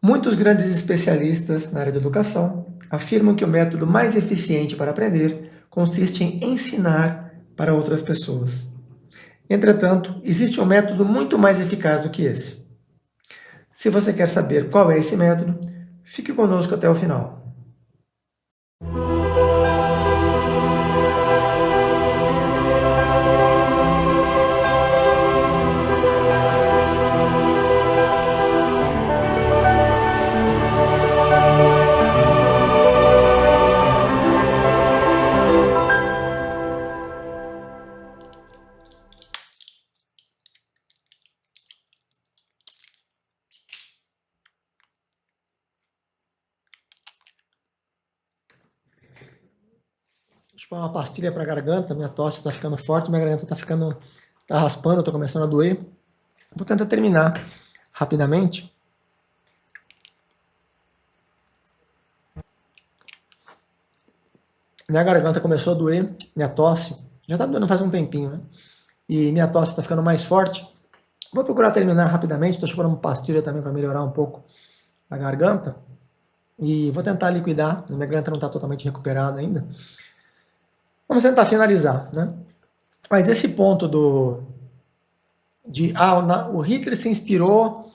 Muitos grandes especialistas na área da educação afirmam que o método mais eficiente para aprender consiste em ensinar para outras pessoas. Entretanto, existe um método muito mais eficaz do que esse. Se você quer saber qual é esse método, fique conosco até o final. Deixa eu pôr uma pastilha para a garganta, minha tosse está ficando forte, minha garganta tá raspando, está começando a doer. Vou tentar terminar rapidamente. Minha garganta começou a doer, minha tosse, já está doendo faz um tempinho, né? E minha tosse está ficando mais forte. Vou procurar terminar rapidamente, estou chupando uma pastilha também para melhorar um pouco a garganta. E vou tentar liquidar, minha garganta não está totalmente recuperada ainda. Vamos tentar finalizar, né? Mas esse ponto o Hitler se inspirou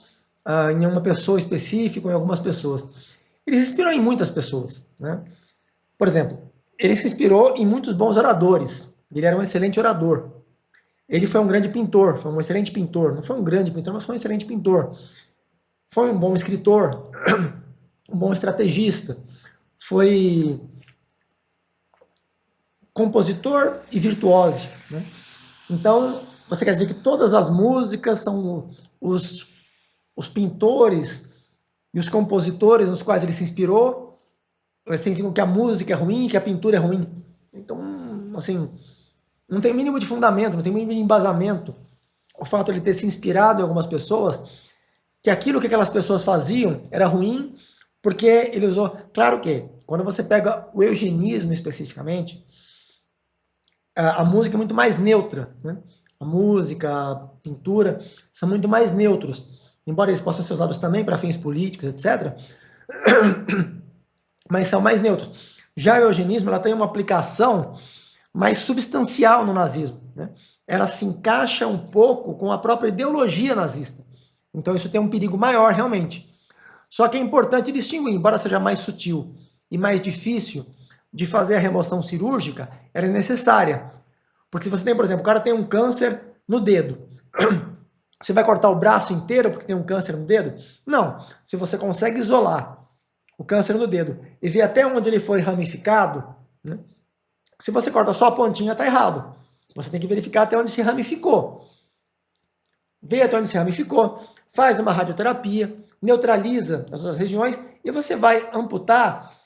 em uma pessoa específica, em algumas pessoas. Ele se inspirou em muitas pessoas, né? Por exemplo, ele se inspirou em muitos bons oradores. Ele era um excelente orador. Ele foi um grande pintor, foi um excelente pintor. Não foi um grande pintor, mas foi um excelente pintor. Foi um bom escritor, um bom estrategista. Foi compositor e virtuose, né? Então, você quer dizer que todas as músicas são os pintores e os compositores nos quais ele se inspirou, significam que a música é ruim, que a pintura é ruim. Então, assim, não tem mínimo de fundamento, não tem mínimo de embasamento o fato de ele ter se inspirado em algumas pessoas, que aquilo que aquelas pessoas faziam era ruim, porque ele usou... Claro que, quando você pega o eugenismo especificamente, a música é muito mais neutra, né? A música, a pintura são muito mais neutros, embora eles possam ser usados também para fins políticos, etc. Mas são mais neutros. Já o eugenismo, ela tem uma aplicação mais substancial no nazismo, né? Ela se encaixa um pouco com a própria ideologia nazista. Então isso tem um perigo maior, realmente. Só que é importante distinguir, embora seja mais sutil e mais difícil de fazer a remoção cirúrgica, ela é necessária. Porque se você tem, por exemplo, o cara tem um câncer no dedo, você vai cortar o braço inteiro porque tem um câncer no dedo? Não. Se você consegue isolar o câncer no dedo e ver até onde ele foi ramificado, né? Se você corta só a pontinha, está errado. Você tem que verificar até onde se ramificou. Vê até onde se ramificou, faz uma radioterapia, neutraliza as suas regiões e você vai amputar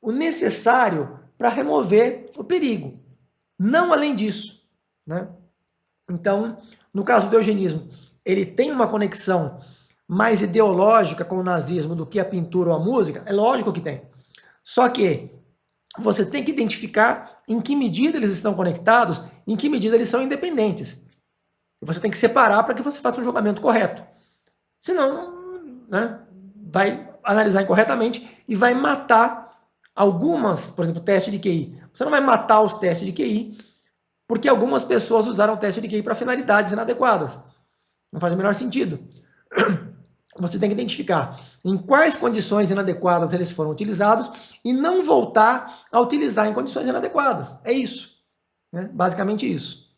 o necessário para remover o perigo. Não além disso, né? Então, no caso do eugenismo, ele tem uma conexão mais ideológica com o nazismo do que a pintura ou a música? É lógico que tem. Só que você tem que identificar em que medida eles estão conectados, em que medida eles são independentes. Você tem que separar para que você faça um julgamento correto. Senão, né, vai analisar incorretamente e vai matar algumas, por exemplo, teste de QI. Você não vai matar os testes de QI porque algumas pessoas usaram o teste de QI para finalidades inadequadas. Não faz o menor sentido. Você tem que identificar em quais condições inadequadas eles foram utilizados e não voltar a utilizar em condições inadequadas. É isso, né? Basicamente isso.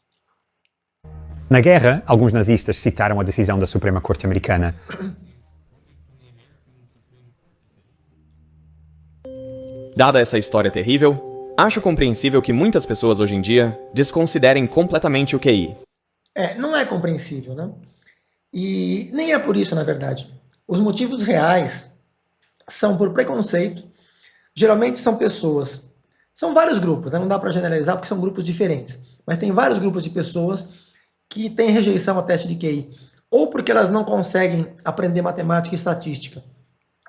Na guerra, alguns nazistas citaram a decisão da Suprema Corte Americana. Dada essa história terrível, acho compreensível que muitas pessoas hoje em dia desconsiderem completamente o QI. Não é compreensível, né? E nem é por isso, na verdade. Os motivos reais são por preconceito. Geralmente são pessoas... São vários grupos, né? Não dá para generalizar porque são grupos diferentes. Mas tem vários grupos de pessoas que têm rejeição ao teste de QI. Ou porque elas não conseguem aprender matemática e estatística.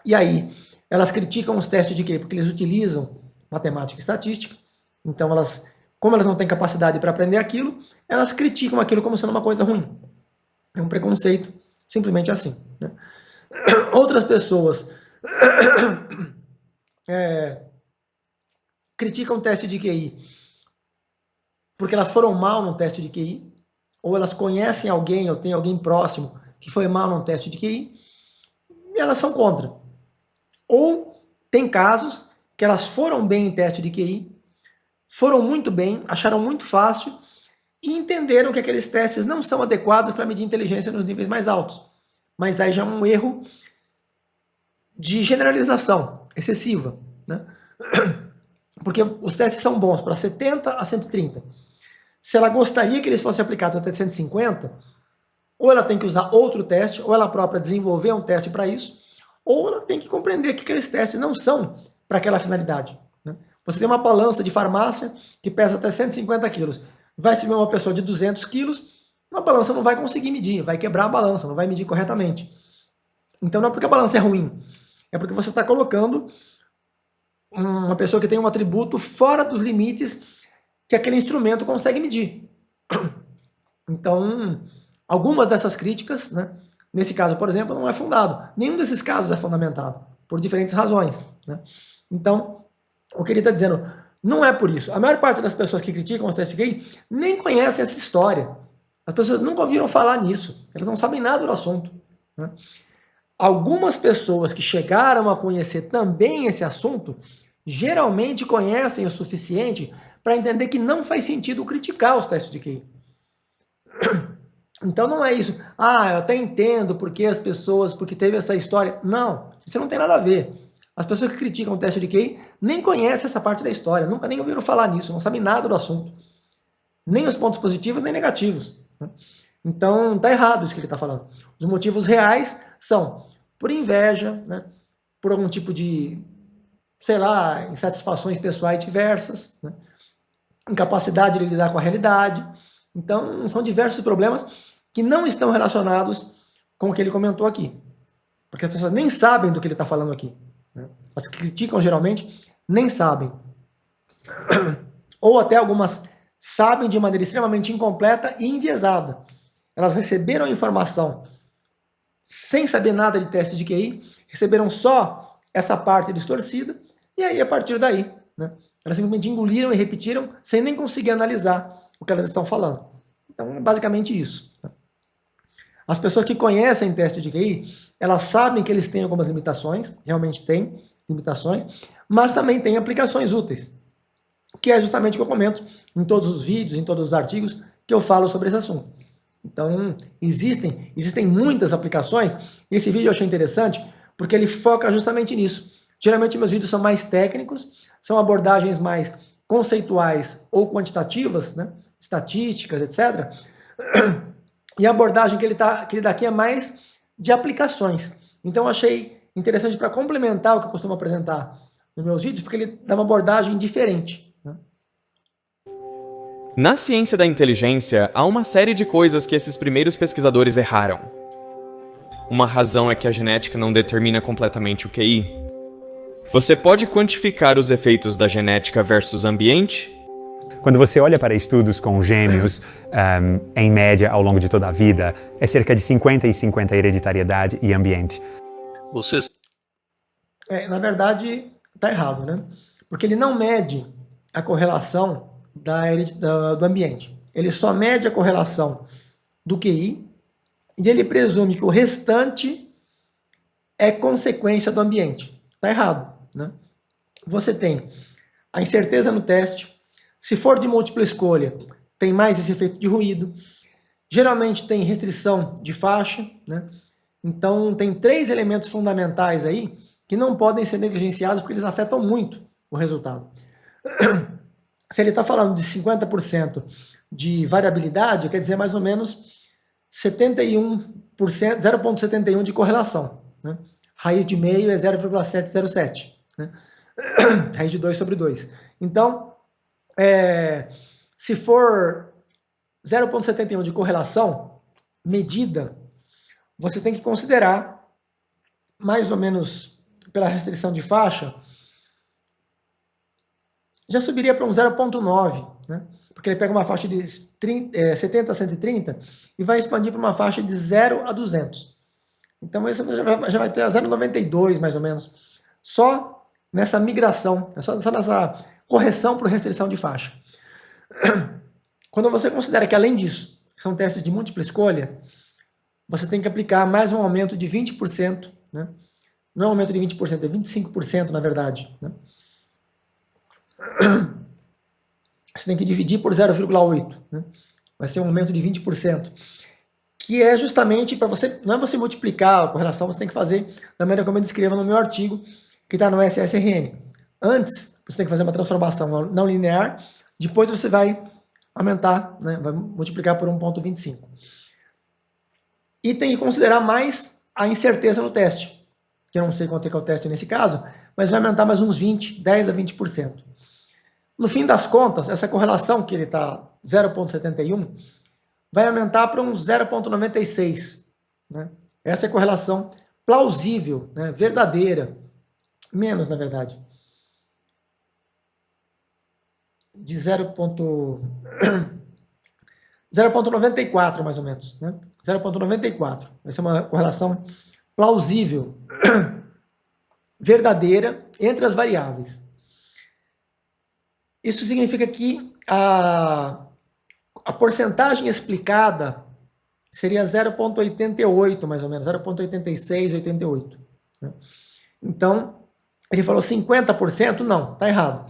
E aí, elas criticam os testes de QI porque eles utilizam matemática e estatística. Então, como elas não têm capacidade para aprender aquilo, elas criticam aquilo como sendo uma coisa ruim. É um preconceito, simplesmente assim, né? Outras pessoas criticam o teste de QI porque elas foram mal no teste de QI, ou elas conhecem alguém, ou tem alguém próximo que foi mal no teste de QI, e elas são contra. Ou tem casos que elas foram bem em teste de QI, foram muito bem, acharam muito fácil, e entenderam que aqueles testes não são adequados para medir inteligência nos níveis mais altos. Mas aí já é um erro de generalização excessiva, né? Porque os testes são bons para 70 a 130. Se ela gostaria que eles fossem aplicados até 150, ou ela tem que usar outro teste, ou ela própria desenvolver um teste para isso, ou ela tem que compreender que aqueles testes não são para aquela finalidade, né? Você tem uma balança de farmácia que pesa até 150 quilos. Vai se ver uma pessoa de 200 quilos, uma balança não vai conseguir medir, vai quebrar a balança, não vai medir corretamente. Então não é porque a balança é ruim, é porque você está colocando uma pessoa que tem um atributo fora dos limites que aquele instrumento consegue medir. Então, algumas dessas críticas, né, nesse caso, por exemplo, não é fundado. Nenhum desses casos é fundamentado, por diferentes razões, né? Então, o que ele está dizendo, não é por isso. A maior parte das pessoas que criticam os testes QI nem conhecem essa história. As pessoas nunca ouviram falar nisso. Elas não sabem nada do assunto, né? Algumas pessoas que chegaram a conhecer também esse assunto, geralmente conhecem o suficiente para entender que não faz sentido criticar os testes de QI. Então não é isso. Eu até entendo porque as pessoas, porque teve essa história. Não, isso não tem nada a ver. As pessoas que criticam o teste de QI nem conhecem essa parte da história, nunca nem ouviram falar nisso, não sabem nada do assunto. Nem os pontos positivos, nem negativos, né? Então tá errado isso que ele está falando. Os motivos reais são por inveja, né? Por algum tipo de, sei lá, insatisfações pessoais diversas, né? Incapacidade de lidar com a realidade. Então, são diversos problemas que não estão relacionados com o que ele comentou aqui. Porque as pessoas nem sabem do que ele está falando aqui, né? As que criticam, geralmente, nem sabem. Ou até algumas sabem de maneira extremamente incompleta e enviesada. Elas receberam a informação sem saber nada de teste de QI, receberam só essa parte distorcida, e aí, a partir daí, né, elas simplesmente engoliram e repetiram sem nem conseguir analisar o que elas estão falando. Então, é basicamente isso, né? As pessoas que conhecem teste de QI, elas sabem que eles têm algumas limitações, realmente têm limitações, mas também têm aplicações úteis, que é justamente o que eu comento em todos os vídeos, em todos os artigos que eu falo sobre esse assunto. Então, existem muitas aplicações, e esse vídeo eu achei interessante, porque ele foca justamente nisso. Geralmente meus vídeos são mais técnicos, são abordagens mais conceituais ou quantitativas, né? Estatísticas, etc. E a abordagem que ele dá aqui é mais de aplicações. Então eu achei interessante para complementar o que eu costumo apresentar nos meus vídeos, porque ele dá uma abordagem diferente, né? Na ciência da inteligência, há uma série de coisas que esses primeiros pesquisadores erraram. Uma razão é que a genética não determina completamente o QI. Você pode quantificar os efeitos da genética versus ambiente? Quando você olha para estudos com gêmeos, em média, ao longo de toda a vida, é cerca de 50 e 50 hereditariedade e ambiente. Na verdade, está errado, né? Porque ele não mede a correlação do ambiente. Ele só mede a correlação do QI e ele presume que o restante é consequência do ambiente. Está errado, né? Você tem a incerteza no teste. Se for de múltipla escolha, tem mais esse efeito de ruído. Geralmente tem restrição de faixa, né? Então tem 3 elementos fundamentais aí que não podem ser negligenciados porque eles afetam muito o resultado. Se ele está falando de 50% de variabilidade, quer dizer mais ou menos 0,71 de correlação, né? Raiz de meio é 0,707, né? Raiz de 2 sobre 2. Então, se for 0,71 de correlação medida, você tem que considerar, mais ou menos pela restrição de faixa, já subiria para um 0,9, né? Porque ele pega uma faixa de 70 a 130 e vai expandir para uma faixa de 0 a 200. Então, esse já vai ter 0,92 mais ou menos só nessa migração, só nessa correção por restrição de faixa. Quando você considera que, além disso, são testes de múltipla escolha, você tem que aplicar mais um aumento de 20%, né? Não é um aumento de 20%, é 25%, na verdade, né? Você tem que dividir por 0,8, né? Vai ser um aumento de 20%, que é justamente para você, não é você multiplicar a correlação, você tem que fazer da maneira como eu descrevo no meu artigo, que está no SSRN. Antes, você tem que fazer uma transformação não linear, depois você vai aumentar, né? Vai multiplicar por 1,25. E tem que considerar mais a incerteza no teste, que eu não sei quanto é que é o teste nesse caso, mas vai aumentar mais uns 10 a 20%. No fim das contas, essa correlação, que ele está 0,71, vai aumentar para uns 0,96. Né? Essa é a correlação plausível, né? Verdadeira. Menos, na verdade. De 0,94, mais ou menos. Né? 0,94. Vai ser uma correlação plausível, verdadeira, entre as variáveis. Isso significa que a porcentagem explicada seria 0,88, mais ou menos, 0,86, 88. Né? Então, ele falou 50%? Não, está errado.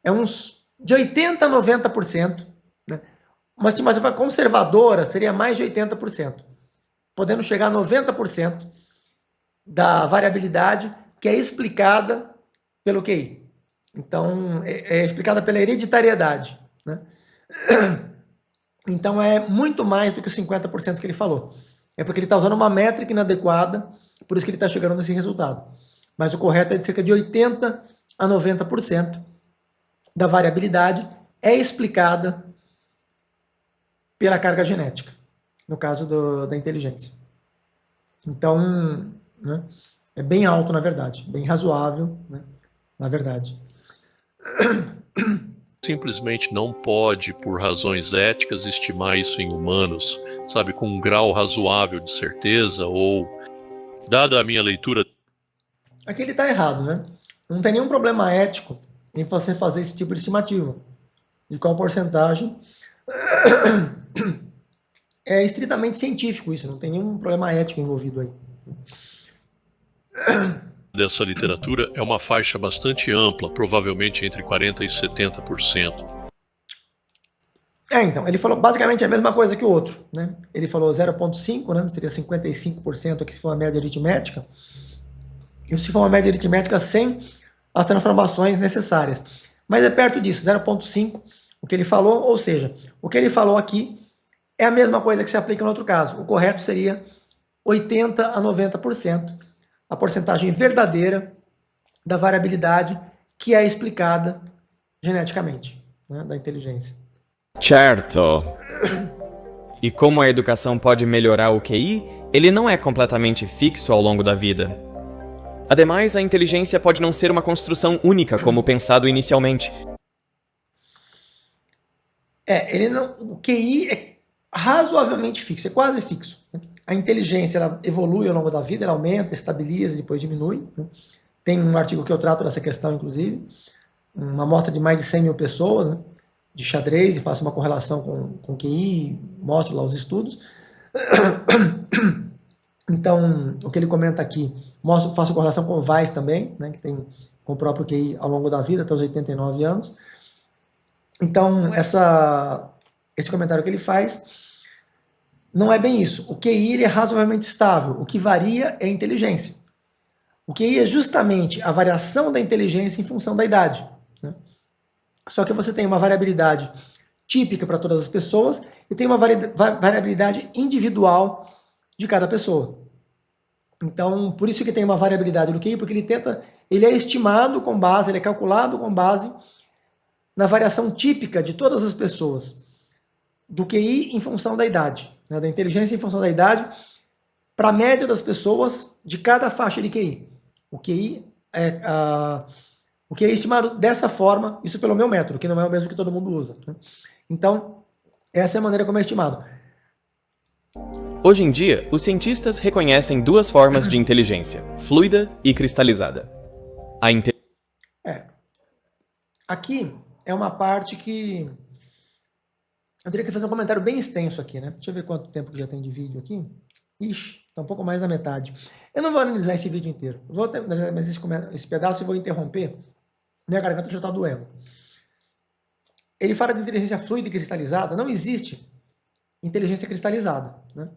É uns de 80% a 90%. Né? Uma estimativa conservadora seria mais de 80%, podendo chegar a 90% da variabilidade que é explicada pelo QI. Então, é explicada pela hereditariedade. Né? Então, é muito mais do que os 50% que ele falou. É porque ele está usando uma métrica inadequada, por isso que ele está chegando nesse resultado. Mas o correto é de cerca de 80% a 90% da variabilidade é explicada pela carga genética, no caso da inteligência. Então, né, é bem alto, na verdade, bem razoável, né, na verdade. Simplesmente não pode, por razões éticas, estimar isso em humanos, sabe, com um grau razoável de certeza, ou, dada a minha leitura... Aqui ele está errado, né? Não tem nenhum problema ético em você fazer esse tipo de estimativa. De qual porcentagem. É estritamente científico isso, não tem nenhum problema ético envolvido aí. Dessa literatura é uma faixa bastante ampla, provavelmente entre 40% e 70%. Então, ele falou basicamente a mesma coisa que o outro, né? Ele falou 0,5, né? Seria 55% aqui se for uma média aritmética. E se for uma média aritmética sem as transformações necessárias. Mas é perto disso, 0,5, o que ele falou, ou seja, o que ele falou aqui é a mesma coisa que se aplica no outro caso. O correto seria 80% a 90%. A porcentagem verdadeira da variabilidade que é explicada geneticamente, né, da inteligência. Certo. E como a educação pode melhorar o QI, ele não é completamente fixo ao longo da vida. Ademais, a inteligência pode não ser uma construção única como pensado inicialmente. O QI é razoavelmente fixo, é quase fixo. Né? A inteligência ela evolui ao longo da vida, ela aumenta, estabiliza, depois diminui. Né? Tem um artigo que eu trato dessa questão, inclusive, uma amostra de mais de 100 mil pessoas, né? De xadrez, e faço uma correlação com QI, mostro lá os estudos. Então, o que ele comenta aqui, faço correlação com o Weiss também, né? Que tem com o próprio QI ao longo da vida, até os 89 anos. Então, esse comentário que ele faz não é bem isso. O QI ele é razoavelmente estável. O que varia é a inteligência. O QI é justamente a variação da inteligência em função da idade. Né? Só que você tem uma variabilidade típica para todas as pessoas e tem uma variabilidade individual de cada pessoa. Então, por isso que tem uma variabilidade do QI, porque ele é estimado com base, ele é calculado com base na variação típica de todas as pessoas, do QI em função da idade, né, da inteligência em função da idade, para a média das pessoas de cada faixa de QI. O QI é estimado dessa forma, isso pelo meu método, que não é o mesmo que todo mundo usa. Né? Então, essa é a maneira como é estimado. Hoje em dia, os cientistas reconhecem duas formas de inteligência, fluida e cristalizada. A inte- Aqui é uma parte que eu teria que fazer um comentário bem extenso aqui, né? Deixa eu ver quanto tempo que já tem de vídeo aqui. Ixi, tá um pouco mais da metade. Eu não vou analisar esse vídeo inteiro. Vou analisar mais esse pedaço e vou interromper. Minha garganta já tá doendo. Ele fala de inteligência fluida e cristalizada. Não existe inteligência cristalizada, né?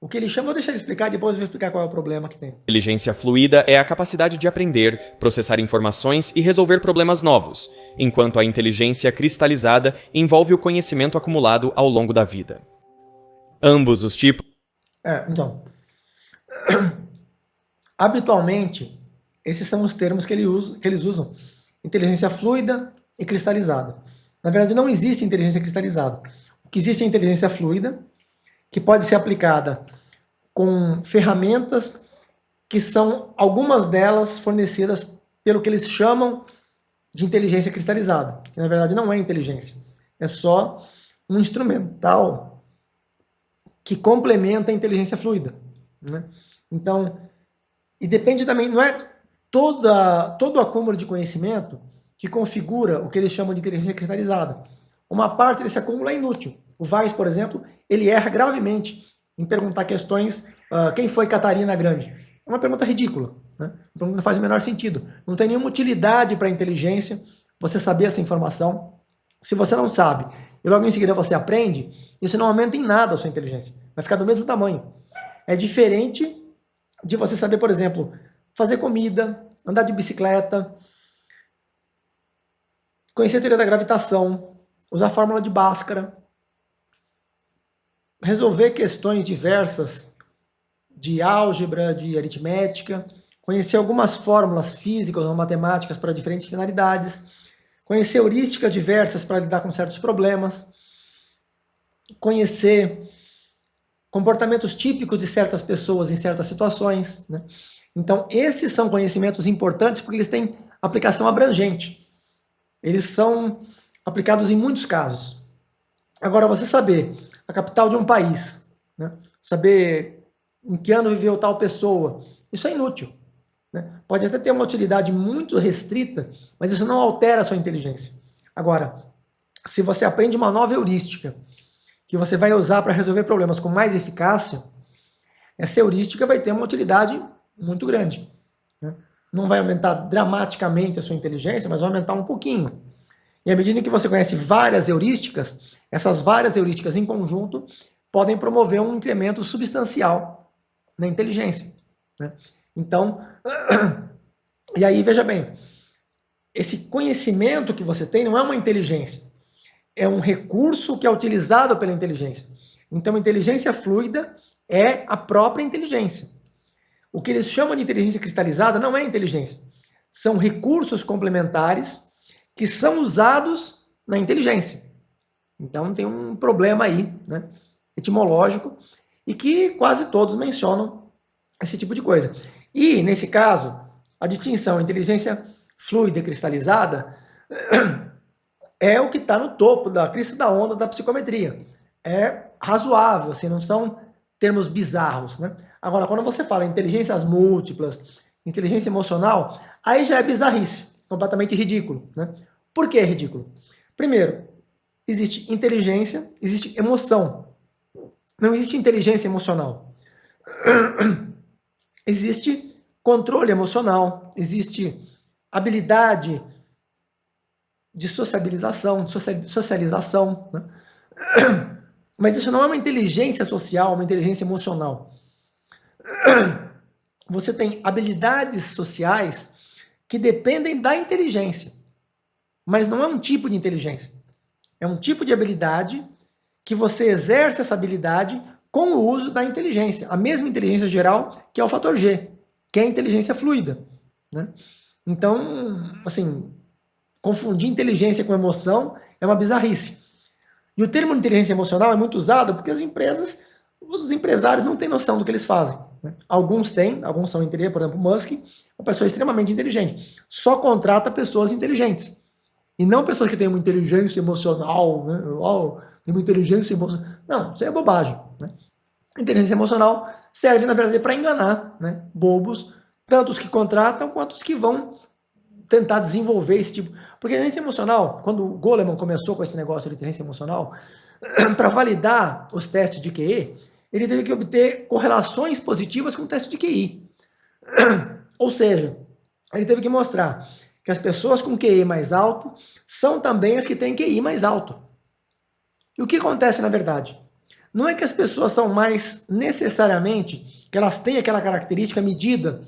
O que ele chama, vou deixar ele explicar, depois eu vou explicar qual é o problema que tem. inteligência fluida é a capacidade de aprender, processar informações e resolver problemas novos, enquanto a inteligência cristalizada envolve o conhecimento acumulado ao longo da vida. Ambos os tipos Então, habitualmente, esses são os termos que eles usam. Inteligência fluida e cristalizada. Na verdade, não existe inteligência cristalizada. O que existe é inteligência fluida, que pode ser aplicada com ferramentas que são, algumas delas, fornecidas pelo que eles chamam de inteligência cristalizada, que na verdade não é inteligência, é só um instrumental que complementa a inteligência fluida, né? Então, e depende também, não é todo o acúmulo de conhecimento que configura o que eles chamam de inteligência cristalizada. Uma parte desse acúmulo é inútil. O Weiss, por exemplo, ele erra gravemente em perguntar questões, quem foi Catarina Grande? É uma pergunta ridícula, né? Uma pergunta que não faz o menor sentido. Não tem nenhuma utilidade para a inteligência você saber essa informação. Se você não sabe e logo em seguida você aprende, isso não aumenta em nada a sua inteligência. Vai ficar do mesmo tamanho. É diferente de você saber, por exemplo, fazer comida, andar de bicicleta, conhecer a teoria da gravitação, usar a fórmula de Bhaskara, resolver questões diversas de álgebra, de aritmética, conhecer algumas fórmulas físicas ou matemáticas para diferentes finalidades, conhecer heurísticas diversas para lidar com certos problemas, conhecer comportamentos típicos de certas pessoas em certas situações, né? Então, esses são conhecimentos importantes porque eles têm aplicação abrangente. Eles são aplicados em muitos casos. Agora, você saber a capital de um país, né? Saber em que ano viveu tal pessoa, isso é inútil, né? Pode até ter uma utilidade muito restrita, mas isso não altera a sua inteligência. Agora, se você aprende uma nova heurística que você vai usar para resolver problemas com mais eficácia, essa heurística vai ter uma utilidade muito grande, né? Não vai aumentar dramaticamente a sua inteligência, mas vai aumentar um pouquinho. E à medida que você conhece várias heurísticas, essas várias heurísticas em conjunto podem promover um incremento substancial na inteligência, né? Então, e aí veja bem, esse conhecimento que você tem não é uma inteligência, é um recurso que é utilizado pela inteligência. Então, inteligência fluida é a própria inteligência. O que eles chamam de inteligência cristalizada não é inteligência, são recursos complementares que são usados na inteligência. Então tem um problema aí, né, etimológico, e que quase todos mencionam esse tipo de coisa. E, nesse caso, a distinção inteligência fluida e cristalizada é o que está no topo da crista da onda da psicometria. É razoável, assim, não são termos bizarros, né? Agora, quando você fala inteligências múltiplas, inteligência emocional, aí já é bizarrice, completamente ridículo, né? Por que é ridículo? Primeiro, existe inteligência, existe emoção. Não existe inteligência emocional. Existe controle emocional, existe habilidade de socialização, né? Mas isso não é uma inteligência social, uma inteligência emocional. Você tem habilidades sociais que dependem da inteligência, mas não é um tipo de inteligência. É um tipo de habilidade que você exerce essa habilidade com o uso da inteligência, a mesma inteligência geral que é o fator G, que é a inteligência fluida, né? Então, assim, confundir inteligência com emoção é uma bizarrice. E o termo inteligência emocional é muito usado porque os empresários não têm noção do que eles fazem, né? Alguns têm, alguns são inteligentes, por exemplo, Musk, uma pessoa extremamente inteligente, só contrata pessoas inteligentes. E não pessoas que têm uma inteligência emocional, né? Tem uma inteligência emocional. Não, isso é bobagem, né? Inteligência emocional serve, na verdade, para enganar, né, bobos, tanto os que contratam quanto os que vão tentar desenvolver esse tipo. Porque a inteligência emocional, quando o Goleman começou com esse negócio de inteligência emocional, para validar os testes de QI, ele teve que obter correlações positivas com o teste de QI. Ou seja, ele teve que mostrar que as pessoas com QI mais alto são também as que têm QI mais alto. E o que acontece na verdade? Não é que as pessoas são mais necessariamente, que elas têm aquela característica medida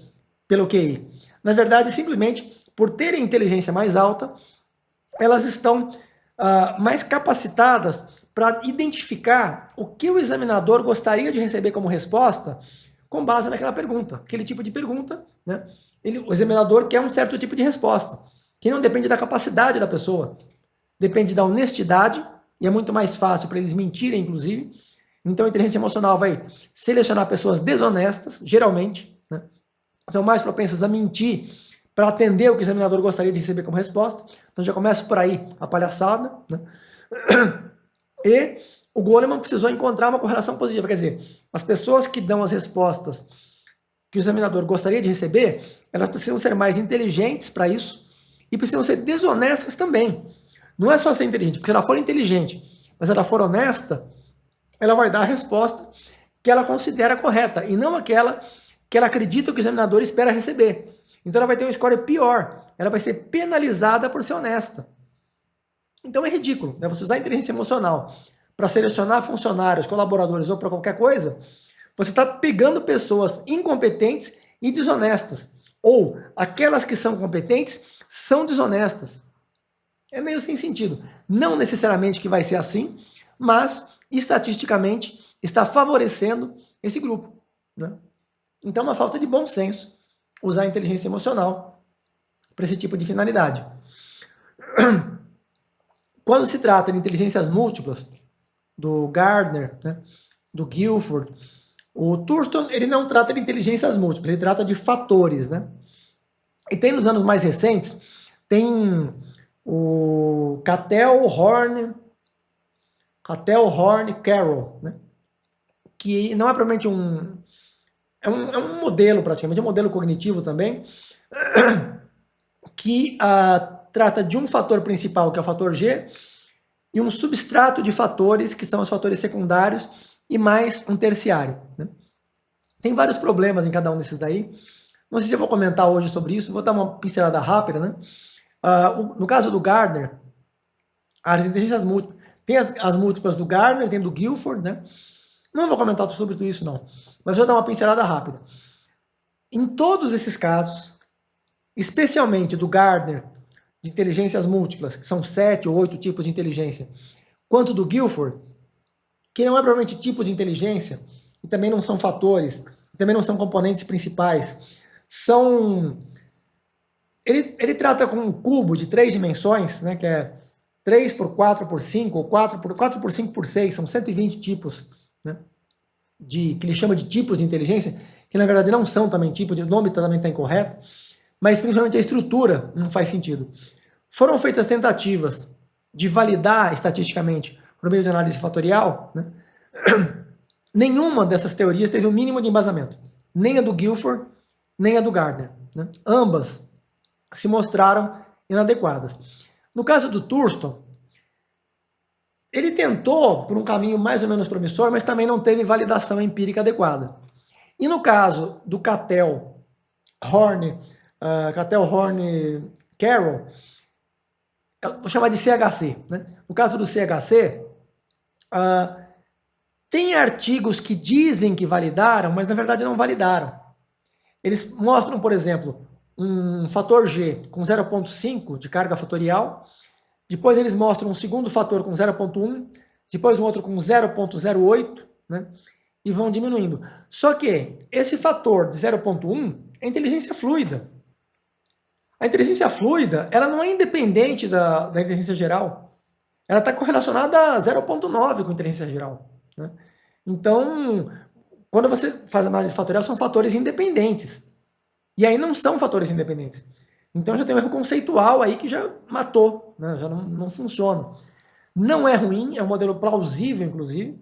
pelo QI. Na verdade, simplesmente, por terem inteligência mais alta, elas estão mais capacitadas para identificar o que o examinador gostaria de receber como resposta com base naquela pergunta. Aquele tipo de pergunta, né? O examinador quer um certo tipo de resposta, que não depende da capacidade da pessoa, depende da honestidade, e é muito mais fácil para eles mentirem, inclusive. Então, a inteligência emocional vai selecionar pessoas desonestas, geralmente, né? São mais propensas a mentir para atender o que o examinador gostaria de receber como resposta. Então, já começa por aí a palhaçada, né? E o Goleman precisou encontrar uma correlação positiva, quer dizer, as pessoas que dão as respostas que o examinador gostaria de receber, elas precisam ser mais inteligentes para isso e precisam ser desonestas também. Não é só ser inteligente, porque se ela for inteligente, mas ela for honesta, ela vai dar a resposta que ela considera correta e não aquela que ela acredita que o examinador espera receber. Então ela vai ter um score pior, ela vai ser penalizada por ser honesta. Então é ridículo, né? Você usar a inteligência emocional para selecionar funcionários, colaboradores ou para qualquer coisa, você está pegando pessoas incompetentes e desonestas. Ou aquelas que são competentes são desonestas. É meio sem sentido. Não necessariamente que vai ser assim, mas estatisticamente está favorecendo esse grupo, né? Então é uma falta de bom senso usar a inteligência emocional para esse tipo de finalidade. Quando se trata de inteligências múltiplas, do Gardner, né, do Guilford, o Thurston, ele não trata de inteligências múltiplas, ele trata de fatores, né? E tem nos anos mais recentes, tem o Cattell, Horn, Carroll, né? Que não é propriamente é um modelo praticamente, é um modelo cognitivo também, que trata de um fator principal, que é o fator G, e um substrato de fatores, que são os fatores secundários, e mais um terciário, né? Tem vários problemas em cada um desses daí. Não sei se eu vou comentar hoje sobre isso, vou dar uma pincelada rápida, né? No caso do Gardner, as inteligências múltiplas, tem as múltiplas do Gardner, tem do Guilford, né? Não vou comentar sobre tudo isso, não. Mas vou dar uma pincelada rápida. Em todos esses casos, especialmente do Gardner, de inteligências múltiplas, que são 7 ou 8 tipos de inteligência, quanto do Guilford, que não é propriamente tipo de inteligência, e também não são fatores, e também não são componentes principais, ele trata com um cubo de 3 dimensões, né, que é 3 por 4 por 5, ou 4 por 5 por 6, são 120 tipos, né, que ele chama de tipos de inteligência, que na verdade não são também tipos, o nome também está incorreto, mas principalmente a estrutura não faz sentido. Foram feitas tentativas de validar estatisticamente por meio de análise fatorial, né? Nenhuma dessas teorias teve o mínimo de embasamento, nem a do Guilford, nem a do Gardner, né? Ambas se mostraram inadequadas. No caso do Thurston, ele tentou por um caminho mais ou menos promissor, mas também não teve validação empírica adequada. E no caso do Cattell, Horn, Carroll, eu vou chamar de CHC, né? No caso do CHC, tem artigos que dizem que validaram, mas na verdade não validaram. Eles mostram, por exemplo, um fator G com 0,5 de carga fatorial, depois eles mostram um segundo fator com 0,1, depois um outro com 0,08, né? E vão diminuindo. Só que esse fator de 0,1 é inteligência fluida. A inteligência fluida, ela não é independente da inteligência geral. Ela está correlacionada a 0,9 com a inteligência geral, né? Então, quando você faz análise fatorial, são fatores independentes. E aí não são fatores independentes. Então já tem um erro conceitual aí que já matou, né? Já não funciona. Não é ruim, é um modelo plausível, inclusive,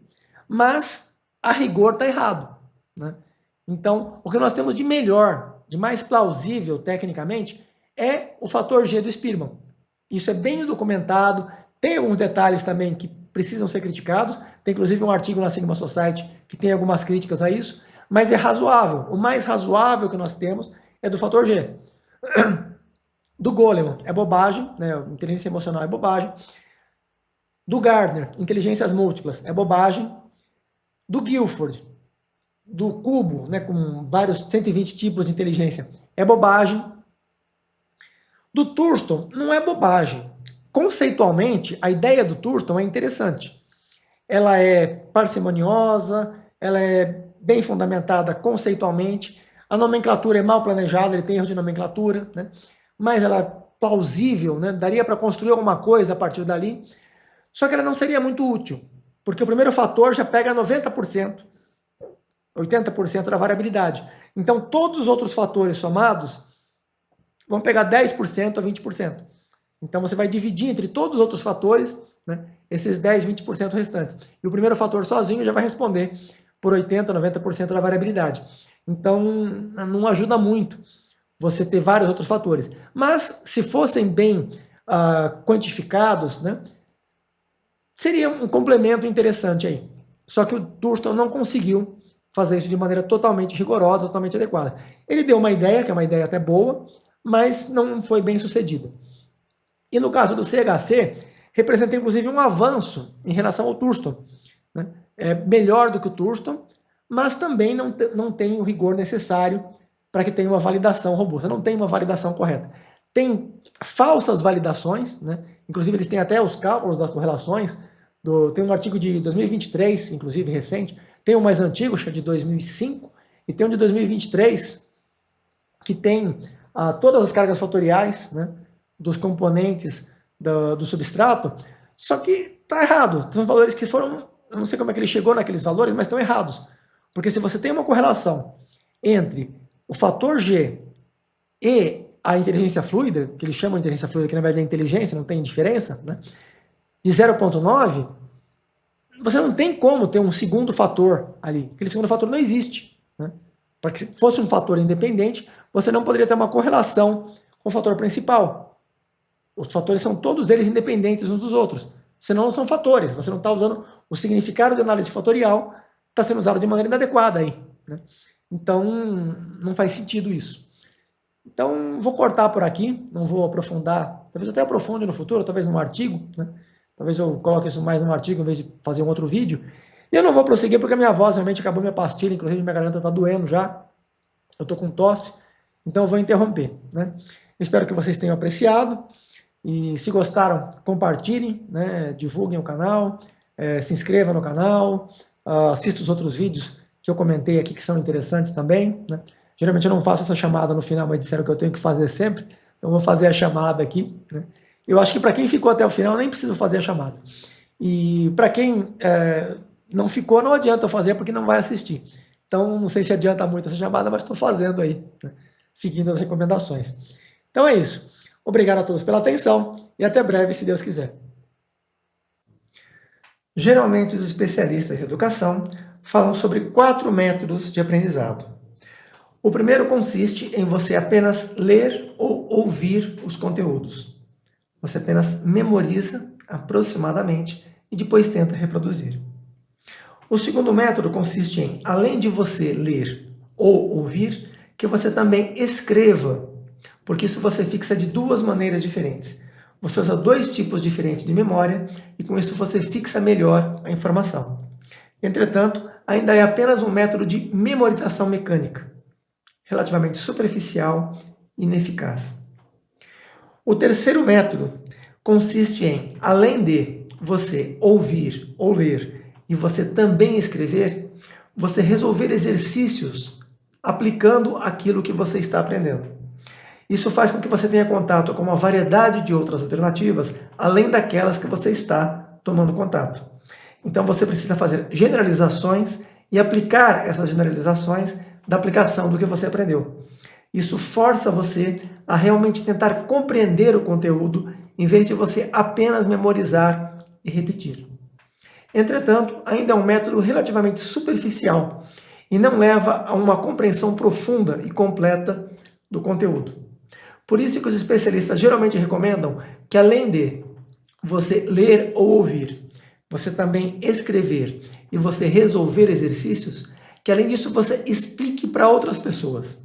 mas a rigor está errado, né? Então, o que nós temos de melhor, de mais plausível tecnicamente, é o fator G do Spearman. Isso é bem documentado, tem alguns detalhes também que precisam ser criticados, tem inclusive um artigo na Sigma Society que tem algumas críticas a isso, mas é razoável. O mais razoável que nós temos é do fator G. Do Goleman é bobagem, né? Inteligência emocional é bobagem. Do Gardner, inteligências múltiplas, é bobagem. Do Guilford, do Cubo, né, com vários 120 tipos de inteligência, é bobagem. Do Thurston, não é bobagem. Conceitualmente, a ideia do Thurston é interessante. Ela é parcimoniosa, ela é bem fundamentada conceitualmente, a nomenclatura é mal planejada, ele tem erro de nomenclatura, né? Mas ela é plausível, né? Daria para construir alguma coisa a partir dali, só que ela não seria muito útil, porque o primeiro fator já pega 90%, 80% da variabilidade. Então, todos os outros fatores somados vão pegar 10% a 20%. Então, você vai dividir entre todos os outros fatores, né, esses 10, 20% restantes. E o primeiro fator sozinho já vai responder por 80%, 90% da variabilidade. Então, não ajuda muito você ter vários outros fatores. Mas, se fossem bem quantificados, né, seria um complemento interessante aí. Só que o Thurston não conseguiu fazer isso de maneira totalmente rigorosa, totalmente adequada. Ele deu uma ideia, que é uma ideia até boa, mas não foi bem sucedida. E no caso do CHC, representa inclusive um avanço em relação ao Thurston, né? É melhor do que o Thurston, mas também não tem o rigor necessário para que tenha uma validação robusta. Não tem uma validação correta. Tem falsas validações, né? Inclusive eles têm até os cálculos das correlações. Tem um artigo de 2023, inclusive recente, tem um mais antigo, acho que é de 2005, e tem um de 2023, que tem todas as cargas fatoriais, né, dos componentes do substrato, só que está errado. São valores que foram, eu não sei como é que ele chegou naqueles valores, mas estão errados. Porque se você tem uma correlação entre o fator G e a inteligência fluida, que eles chamam de inteligência fluida, que na verdade é inteligência, não tem diferença, né, de 0,9, você não tem como ter um segundo fator ali. Aquele segundo fator não existe, né? Para que fosse um fator independente, você não poderia ter uma correlação com o fator principal. Os fatores são todos eles independentes uns dos outros. Senão não são fatores. Você não está usando o significado de análise fatorial, está sendo usado de maneira inadequada aí, né? Então, não faz sentido isso. Então, vou cortar por aqui, não vou aprofundar. Talvez eu até aprofunde no futuro, talvez num artigo, né? Talvez eu coloque isso mais num artigo em vez de fazer um outro vídeo. E eu não vou prosseguir porque a minha voz realmente acabou minha pastilha, inclusive minha garganta está doendo já. Eu estou com tosse, então eu vou interromper, né? Espero que vocês tenham apreciado. E se gostaram, compartilhem, né? Divulguem o canal, se inscrevam no canal, assistam os outros vídeos que eu comentei aqui que são interessantes também, né? Geralmente eu não faço essa chamada no final, mas disseram que eu tenho que fazer sempre, então eu vou fazer a chamada aqui, né? Eu acho que para quem ficou até o final, nem preciso fazer a chamada. E para quem não ficou, não adianta eu fazer, porque não vai assistir. Então, não sei se adianta muito essa chamada, mas estou fazendo aí, né? Seguindo as recomendações. Então é isso. Obrigado a todos pela atenção e até breve, se Deus quiser. Geralmente, os especialistas em educação falam sobre 4 métodos de aprendizado. O primeiro consiste em você apenas ler ou ouvir os conteúdos. Você apenas memoriza aproximadamente e depois tenta reproduzir. O segundo método consiste em, além de você ler ou ouvir, que você também escreva, porque isso você fixa de 2 maneiras diferentes. Você usa 2 tipos diferentes de memória e com isso você fixa melhor a informação. Entretanto, ainda é apenas um método de memorização mecânica, relativamente superficial e ineficaz. O terceiro método consiste em, além de você ouvir ou ler e você também escrever, você resolver exercícios aplicando aquilo que você está aprendendo. Isso faz com que você tenha contato com uma variedade de outras alternativas, além daquelas que você está tomando contato. Então você precisa fazer generalizações e aplicar essas generalizações da aplicação do que você aprendeu. Isso força você a realmente tentar compreender o conteúdo, em vez de você apenas memorizar e repetir. Entretanto, ainda é um método relativamente superficial e não leva a uma compreensão profunda e completa do conteúdo. Por isso que os especialistas geralmente recomendam que, além de você ler ou ouvir, você também escrever e você resolver exercícios, que além disso você explique para outras pessoas.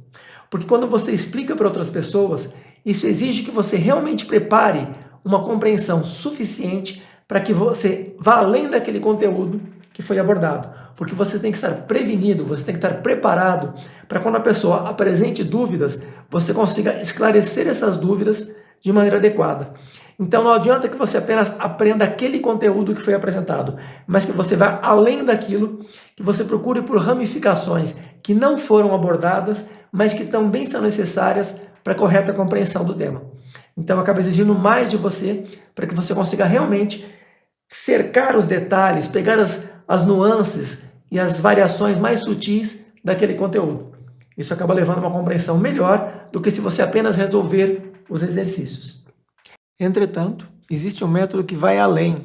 Porque quando você explica para outras pessoas, isso exige que você realmente prepare uma compreensão suficiente para que você vá além daquele conteúdo que foi abordado. Porque você tem que estar prevenido, você tem que estar preparado para quando a pessoa apresente dúvidas, você consiga esclarecer essas dúvidas de maneira adequada. Então não adianta que você apenas aprenda aquele conteúdo que foi apresentado, mas que você vá além daquilo, que você procure por ramificações que não foram abordadas, mas que também são necessárias para a correta compreensão do tema. Então acaba exigindo mais de você para que você consiga realmente cercar os detalhes, pegar as nuances e as variações mais sutis daquele conteúdo. Isso acaba levando a uma compreensão melhor do que se você apenas resolver os exercícios. Entretanto, existe um método que vai além.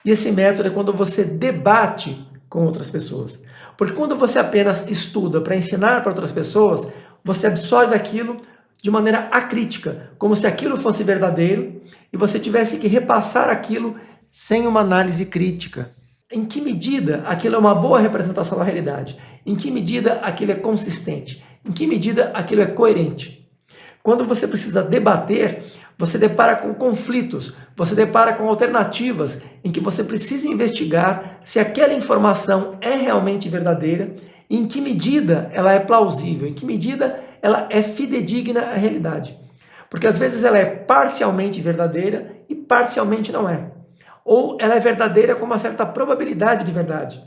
E esse método é quando você debate com outras pessoas. Porque quando você apenas estuda para ensinar para outras pessoas, você absorve aquilo de maneira acrítica, como se aquilo fosse verdadeiro e você tivesse que repassar aquilo sem uma análise crítica. Em que medida aquilo é uma boa representação da realidade? Em que medida aquilo é consistente? Em que medida aquilo é coerente? Quando você precisa debater, você depara com conflitos, você depara com alternativas em que você precisa investigar se aquela informação é realmente verdadeira, e em que medida ela é plausível, em que medida ela é fidedigna à realidade. Porque às vezes ela é parcialmente verdadeira e parcialmente não é. Ou ela é verdadeira com uma certa probabilidade de verdade,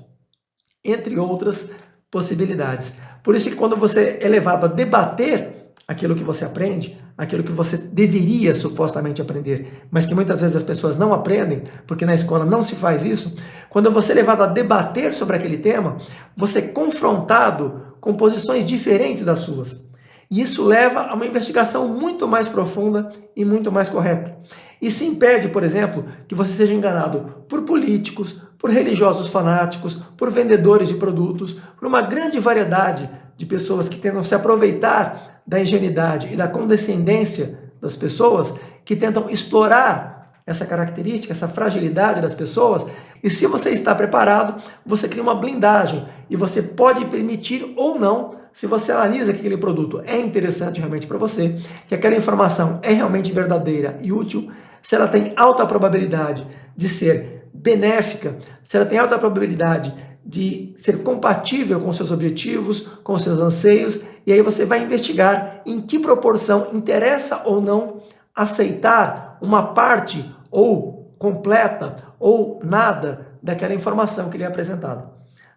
entre outras possibilidades. Por isso que quando você é levado a debater aquilo que você aprende, aquilo que você deveria supostamente aprender, mas que muitas vezes as pessoas não aprendem, porque na escola não se faz isso, quando você é levado a debater sobre aquele tema, você é confrontado com posições diferentes das suas. E isso leva a uma investigação muito mais profunda e muito mais correta. Isso impede, por exemplo, que você seja enganado por políticos, por religiosos fanáticos, por vendedores de produtos, por uma grande variedade de pessoas que tentam se aproveitar da ingenuidade e da condescendência das pessoas, que tentam explorar essa característica, essa fragilidade das pessoas. E se você está preparado, você cria uma blindagem e você pode permitir ou não, se você analisa que aquele produto é interessante realmente para você, que aquela informação é realmente verdadeira e útil, se ela tem alta probabilidade de ser benéfica, se ela tem alta probabilidade de ser compatível com seus objetivos, com seus anseios, e aí você vai investigar em que proporção interessa ou não aceitar uma parte ou completa ou nada daquela informação que lhe é apresentada.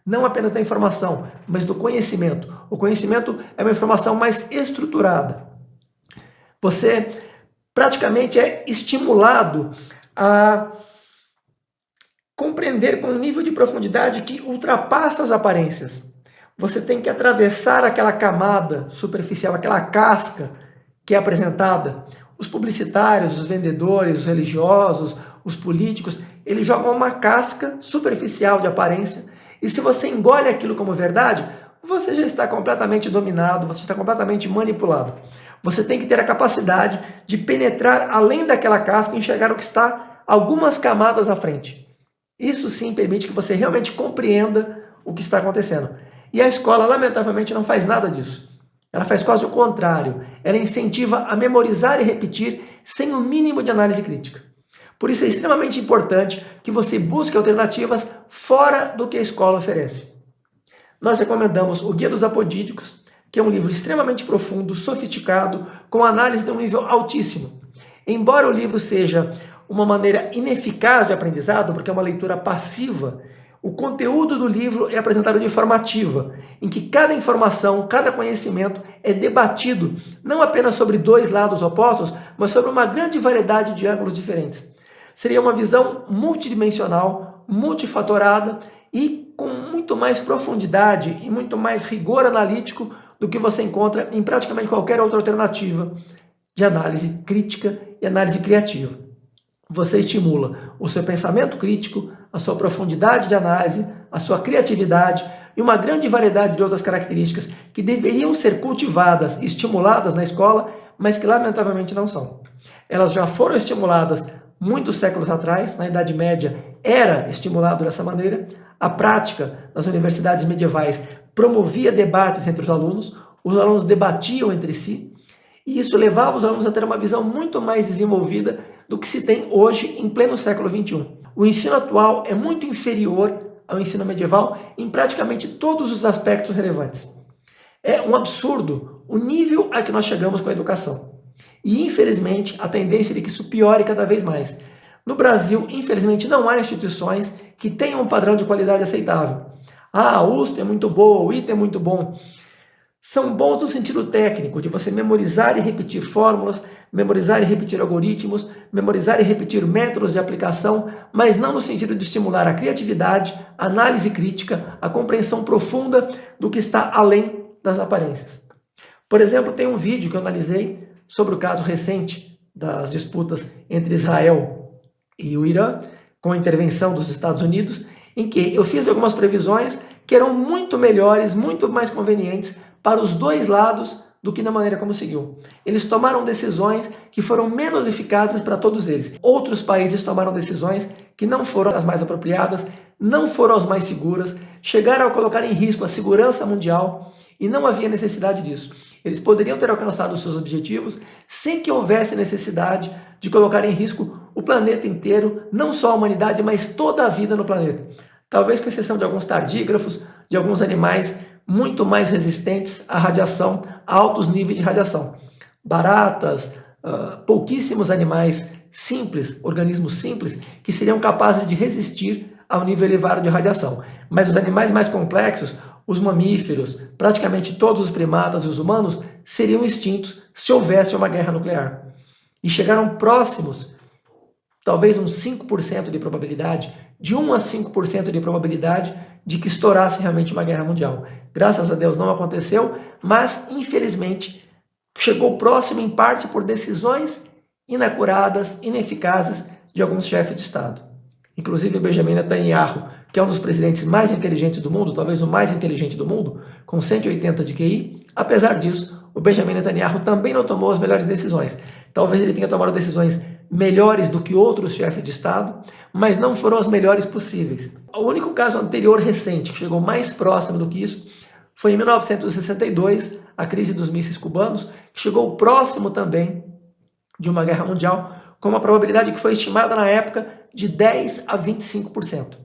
Não apenas da informação, mas do conhecimento. O conhecimento é uma informação mais estruturada. Você praticamente é estimulado a compreender com um nível de profundidade que ultrapassa as aparências. Você tem que atravessar aquela camada superficial, aquela casca que é apresentada. Os publicitários, os vendedores, os religiosos, os políticos, eles jogam uma casca superficial de aparência, e se você engole aquilo como verdade, você já está completamente dominado, você está completamente manipulado. Você tem que ter a capacidade de penetrar além daquela casca e enxergar o que está algumas camadas à frente. Isso sim permite que você realmente compreenda o que está acontecendo. E a escola, lamentavelmente, não faz nada disso. Ela faz quase o contrário. Ela incentiva a memorizar e repetir sem o mínimo de análise crítica. Por isso é extremamente importante que você busque alternativas fora do que a escola oferece. Nós recomendamos o Guia dos Apodídicos, que é um livro extremamente profundo, sofisticado, com análise de um nível altíssimo. Embora o livro seja uma maneira ineficaz de aprendizado, porque é uma leitura passiva, o conteúdo do livro é apresentado de forma ativa, em que cada informação, cada conhecimento é debatido, não apenas sobre dois lados opostos, mas sobre uma grande variedade de ângulos diferentes. Seria uma visão multidimensional, multifatorada e com muito mais profundidade e muito mais rigor analítico do que você encontra em praticamente qualquer outra alternativa de análise crítica e análise criativa. Você estimula o seu pensamento crítico, a sua profundidade de análise, a sua criatividade e uma grande variedade de outras características que deveriam ser cultivadas e estimuladas na escola, mas que lamentavelmente não são. Elas já foram estimuladas muitos séculos atrás, na Idade Média era estimulado dessa maneira, a prática nas universidades medievais promovia debates entre os alunos debatiam entre si, e isso levava os alunos a ter uma visão muito mais desenvolvida do que se tem hoje em pleno século XXI. O ensino atual é muito inferior ao ensino medieval em praticamente todos os aspectos relevantes. É um absurdo o nível a que nós chegamos com a educação. E, infelizmente, a tendência é de que isso piore cada vez mais. No Brasil, infelizmente, não há instituições que tenham um padrão de qualidade aceitável. A USP é muito boa, o ITA é muito bom. São bons no sentido técnico, de você memorizar e repetir fórmulas, memorizar e repetir algoritmos, memorizar e repetir métodos de aplicação, mas não no sentido de estimular a criatividade, a análise crítica, a compreensão profunda do que está além das aparências. Por exemplo, tem um vídeo que eu analisei sobre o caso recente das disputas entre Israel e o Irã, com a intervenção dos Estados Unidos, em que eu fiz algumas previsões que eram muito melhores, muito mais convenientes para os dois lados do que na maneira como seguiu. Eles tomaram decisões que foram menos eficazes para todos eles. Outros países tomaram decisões que não foram as mais apropriadas, não foram as mais seguras, chegaram a colocar em risco a segurança mundial e não havia necessidade disso. Eles poderiam ter alcançado os seus objetivos sem que houvesse necessidade de colocar em risco o planeta inteiro, não só a humanidade, mas toda a vida no planeta. Talvez com exceção de alguns tardígrafos, de alguns animais muito mais resistentes à radiação, a altos níveis de radiação. Baratas, pouquíssimos animais simples, organismos simples, que seriam capazes de resistir ao nível elevado de radiação. Mas os animais mais complexos, os mamíferos, praticamente todos os primatas e os humanos, seriam extintos se houvesse uma guerra nuclear. E chegaram próximos, talvez uns 5% de probabilidade, de 1 a 5% de probabilidade de que estourasse realmente uma guerra mundial. Graças a Deus não aconteceu, mas infelizmente chegou próximo em parte por decisões inacuradas, ineficazes de alguns chefes de Estado. Inclusive o Benjamin Netanyahu, que é um dos presidentes mais inteligentes do mundo, talvez o mais inteligente do mundo, com 180 de QI, apesar disso, o Benjamin Netanyahu também não tomou as melhores decisões. Talvez ele tenha tomado decisões melhores do que outros chefes de Estado, mas não foram as melhores possíveis. O único caso anterior recente que chegou mais próximo do que isso foi em 1962, a crise dos mísseis cubanos, que chegou próximo também de uma guerra mundial, com uma probabilidade que foi estimada na época de 10 a 25%.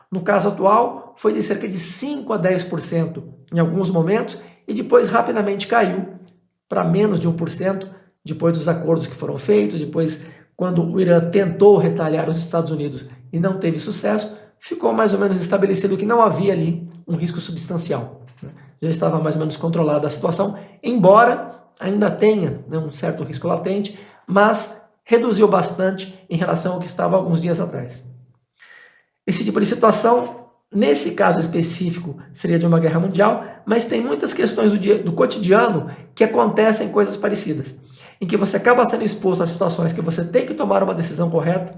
No caso atual, foi de cerca de 5 a 10% em alguns momentos e depois rapidamente caiu para menos de 1%, depois dos acordos que foram feitos, depois quando o Irã tentou retaliar os Estados Unidos e não teve sucesso, ficou mais ou menos estabelecido que não havia ali um risco substancial. Já estava mais ou menos controlada a situação, embora ainda tenha um certo risco latente, mas reduziu bastante em relação ao que estava alguns dias atrás. Esse tipo de situação, nesse caso específico, seria de uma guerra mundial, mas tem muitas questões do cotidiano que acontecem coisas parecidas, em que você acaba sendo exposto a situações que você tem que tomar uma decisão correta,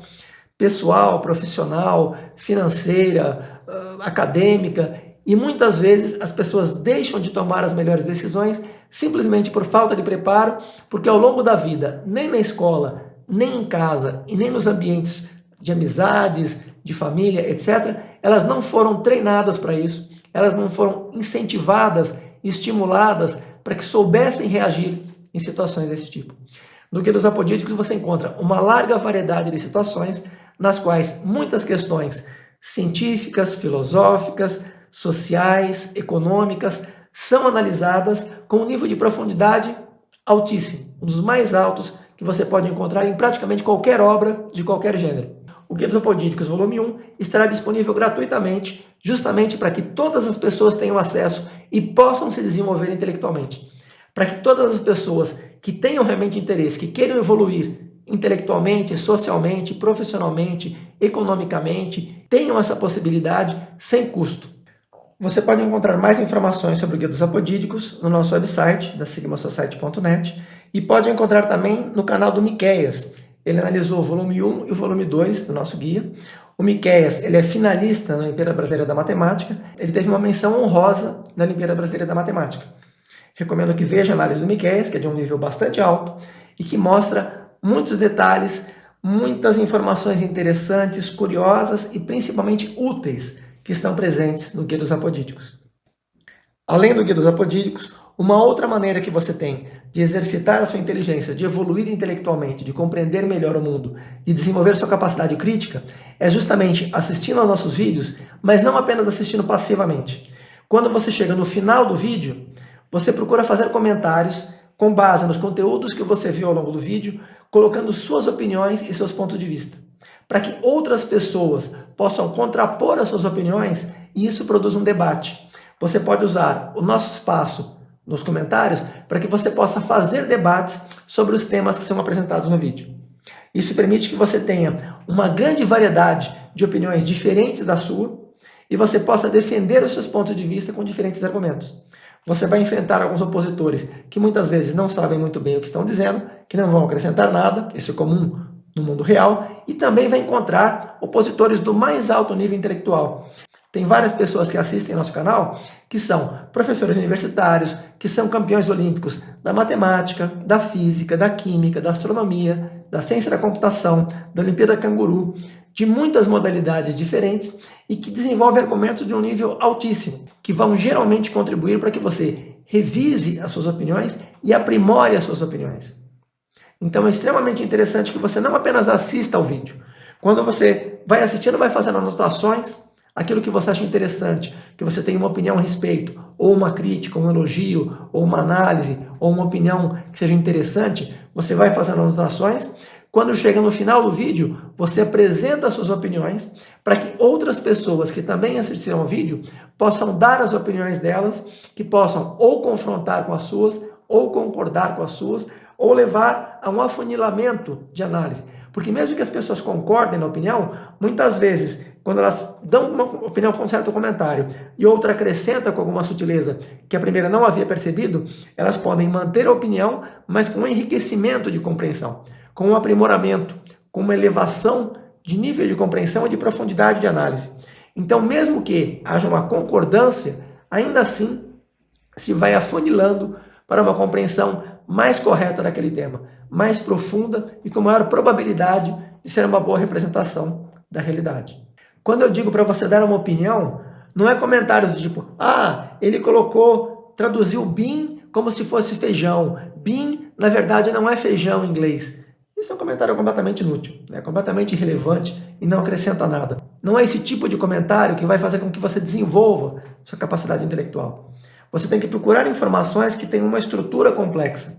pessoal, profissional, financeira, acadêmica, e muitas vezes as pessoas deixam de tomar as melhores decisões simplesmente por falta de preparo, porque ao longo da vida, nem na escola, nem em casa e nem nos ambientes de amizades, de família, etc., elas não foram treinadas para isso, elas não foram incentivadas, estimuladas para que soubessem reagir em situações desse tipo. No Guia dos Apodíticos você encontra uma larga variedade de situações nas quais muitas questões científicas, filosóficas, sociais, econômicas são analisadas com um nível de profundidade altíssimo, um dos mais altos que você pode encontrar em praticamente qualquer obra de qualquer gênero. O Guia dos Apodíticos, volume 1, estará disponível gratuitamente, justamente para que todas as pessoas tenham acesso e possam se desenvolver intelectualmente. Para que todas as pessoas que tenham realmente interesse, que queiram evoluir intelectualmente, socialmente, profissionalmente, economicamente, tenham essa possibilidade sem custo. Você pode encontrar mais informações sobre o Guia dos Apodíticos no nosso website, da sigmasociety.net, e pode encontrar também no canal do Miqueias. Ele analisou o volume 1 e o volume 2 do nosso guia. O Miqueias, ele é finalista na Olimpíada Brasileira da Matemática. Ele teve uma menção honrosa na Olimpíada Brasileira da Matemática. Recomendo que veja a análise do Miqueias, que é de um nível bastante alto e que mostra muitos detalhes, muitas informações interessantes, curiosas e principalmente úteis que estão presentes no Guia dos Apodídicos. Além do Guia dos Apodídicos, uma outra maneira que você tem de exercitar a sua inteligência, de evoluir intelectualmente, de compreender melhor o mundo, de desenvolver sua capacidade crítica, é justamente assistindo aos nossos vídeos, mas não apenas assistindo passivamente. Quando você chega no final do vídeo, você procura fazer comentários com base nos conteúdos que você viu ao longo do vídeo, colocando suas opiniões e seus pontos de vista, para que outras pessoas possam contrapor as suas opiniões e isso produza um debate. Você pode usar o nosso espaço nos comentários para que você possa fazer debates sobre os temas que são apresentados no vídeo. Isso permite que você tenha uma grande variedade de opiniões diferentes da sua e você possa defender os seus pontos de vista com diferentes argumentos. Você vai enfrentar alguns opositores que muitas vezes não sabem muito bem o que estão dizendo, que não vão acrescentar nada, isso é comum no mundo real, e também vai encontrar opositores do mais alto nível intelectual. Tem várias pessoas que assistem nosso canal que são professores universitários, que são campeões olímpicos da matemática, da física, da química, da astronomia, da ciência da computação, da Olimpíada Canguru, de muitas modalidades diferentes e que desenvolvem argumentos de um nível altíssimo, que vão geralmente contribuir para que você revise as suas opiniões e aprimore as suas opiniões. Então é extremamente interessante que você não apenas assista ao vídeo. Quando você vai assistindo, vai fazendo anotações, aquilo que você acha interessante, que você tem uma opinião a respeito, ou uma crítica, um elogio, ou uma análise, ou uma opinião que seja interessante, você vai fazendo anotações. Quando chega no final do vídeo, você apresenta as suas opiniões para que outras pessoas que também assistiram ao vídeo possam dar as opiniões delas, que possam ou confrontar com as suas, ou concordar com as suas, ou levar a um afunilamento de análise. Porque mesmo que as pessoas concordem na opinião, muitas vezes, quando elas dão uma opinião com um certo comentário e outra acrescenta com alguma sutileza que a primeira não havia percebido, elas podem manter a opinião, mas com um enriquecimento de compreensão, com um aprimoramento, com uma elevação de nível de compreensão e de profundidade de análise. Então, mesmo que haja uma concordância, ainda assim se vai afunilando para uma compreensão mais correta daquele tema, mais profunda e com maior probabilidade de ser uma boa representação da realidade. Quando eu digo para você dar uma opinião, não é comentários do tipo, ele traduziu bean como se fosse feijão. Bean, na verdade, não é feijão em inglês. Isso é um comentário completamente inútil, completamente irrelevante e não acrescenta nada. Não é esse tipo de comentário que vai fazer com que você desenvolva sua capacidade intelectual. Você tem que procurar informações que tenham uma estrutura complexa.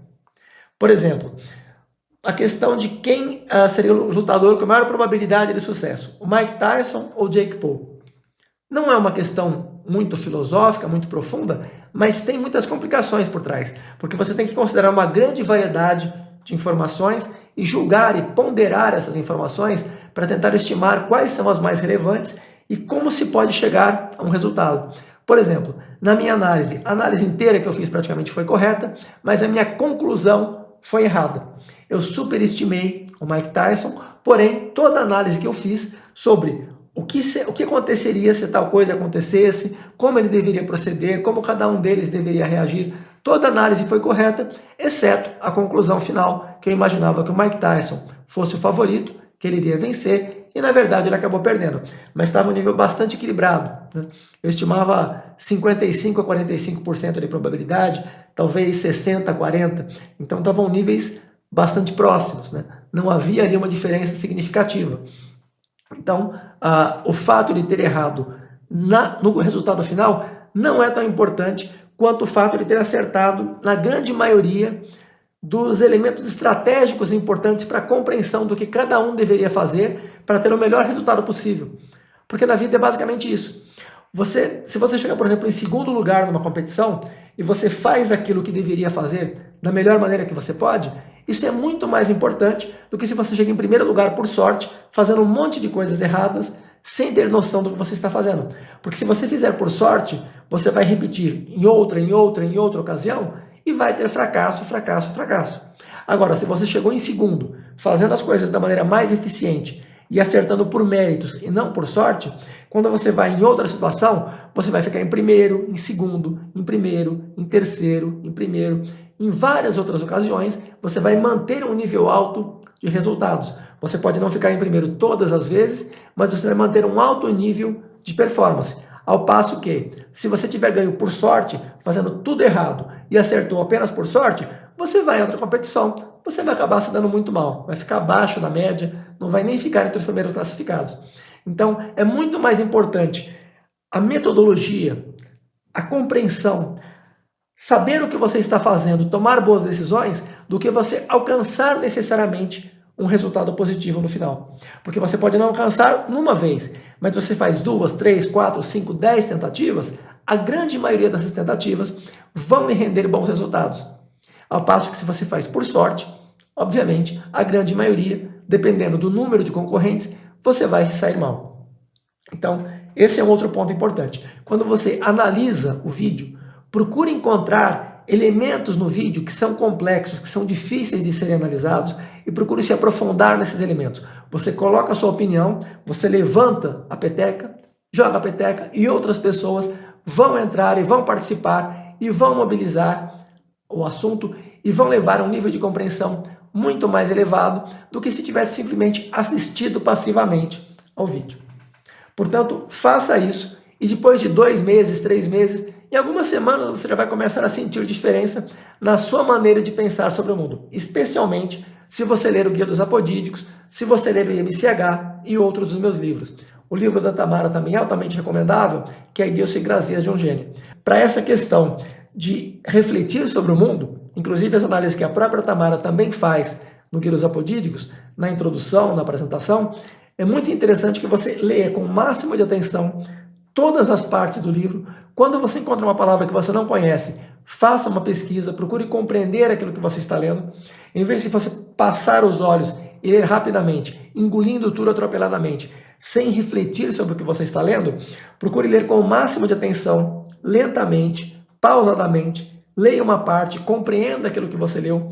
Por exemplo, a questão de quem seria o lutador com maior probabilidade de sucesso, o Mike Tyson ou Jake Paul. Não é uma questão muito filosófica, muito profunda, mas tem muitas complicações por trás, porque você tem que considerar uma grande variedade de informações e julgar e ponderar essas informações para tentar estimar quais são as mais relevantes e como se pode chegar a um resultado. Por exemplo, na minha análise, a análise inteira que eu fiz praticamente foi correta, mas a minha conclusão foi errada. Eu superestimei o Mike Tyson, porém, toda a análise que eu fiz sobre o que aconteceria se tal coisa acontecesse, como ele deveria proceder, como cada um deles deveria reagir, toda a análise foi correta, exceto a conclusão final, que eu imaginava que o Mike Tyson fosse o favorito, que ele iria vencer, e na verdade ele acabou perdendo. Mas estava um nível bastante equilibrado, Eu estimava 55% a 45% de probabilidade, talvez 60% a 40%. Então estavam níveis bastante próximos, Não havia ali uma diferença significativa. Então, o fato de ter errado no resultado final não é tão importante quanto o fato de ter acertado na grande maioria dos elementos estratégicos importantes para a compreensão do que cada um deveria fazer para ter o melhor resultado possível. Porque na vida é basicamente isso. Se você chegar, por exemplo, em segundo lugar numa competição e você faz aquilo que deveria fazer da melhor maneira que você pode, isso é muito mais importante do que se você chega em primeiro lugar por sorte, fazendo um monte de coisas erradas, sem ter noção do que você está fazendo. Porque se você fizer por sorte, você vai repetir em outra ocasião e vai ter fracasso, fracasso, fracasso. Agora, se você chegou em segundo, fazendo as coisas da maneira mais eficiente e acertando por méritos e não por sorte, quando você vai em outra situação, você vai ficar em primeiro, em segundo, em primeiro, em terceiro, em primeiro. Em várias outras ocasiões, você vai manter um nível alto de resultados. Você pode não ficar em primeiro todas as vezes, mas você vai manter um alto nível de performance. Ao passo que, se você tiver ganho por sorte, fazendo tudo errado e acertou apenas por sorte, você vai em outra competição, você vai acabar se dando muito mal, vai ficar abaixo da média, não vai nem ficar entre os primeiros classificados. Então, é muito mais importante a metodologia, a compreensão, saber o que você está fazendo, tomar boas decisões, do que você alcançar necessariamente um resultado positivo no final. Porque você pode não alcançar numa vez, mas você faz 2, 3, 4, 5, 10 tentativas, a grande maioria dessas tentativas vão lhe render bons resultados. Ao passo que se você faz por sorte, obviamente, a grande maioria, dependendo do número de concorrentes, você vai se sair mal. Então, esse é um outro ponto importante. Quando você analisa o vídeo, procure encontrar elementos no vídeo que são complexos, que são difíceis de serem analisados e procure se aprofundar nesses elementos. Você coloca a sua opinião, você levanta a peteca, joga a peteca e outras pessoas vão entrar e vão participar e vão mobilizar o assunto e vão levar a um nível de compreensão muito mais elevado do que se tivesse simplesmente assistido passivamente ao vídeo. Portanto, faça isso e depois de 2 meses, 3 meses, em algumas semanas você já vai começar a sentir diferença na sua maneira de pensar sobre o mundo, especialmente se você ler o Guia dos Apodídicos, se você ler o IMCH e outros dos meus livros. O livro da Tamara também é altamente recomendável, que é a Idiosincrasias de um Gênio. Para essa questão de refletir sobre o mundo, inclusive as análises que a própria Tamara também faz no Guia dos Apodídicos, na introdução, na apresentação, é muito interessante que você leia com o máximo de atenção todas as partes do livro. Quando você encontra uma palavra que você não conhece, faça uma pesquisa, procure compreender aquilo que você está lendo. Em vez de você passar os olhos e ler rapidamente, engolindo tudo atropeladamente, sem refletir sobre o que você está lendo, procure ler com o máximo de atenção, lentamente, pausadamente, leia uma parte, compreenda aquilo que você leu,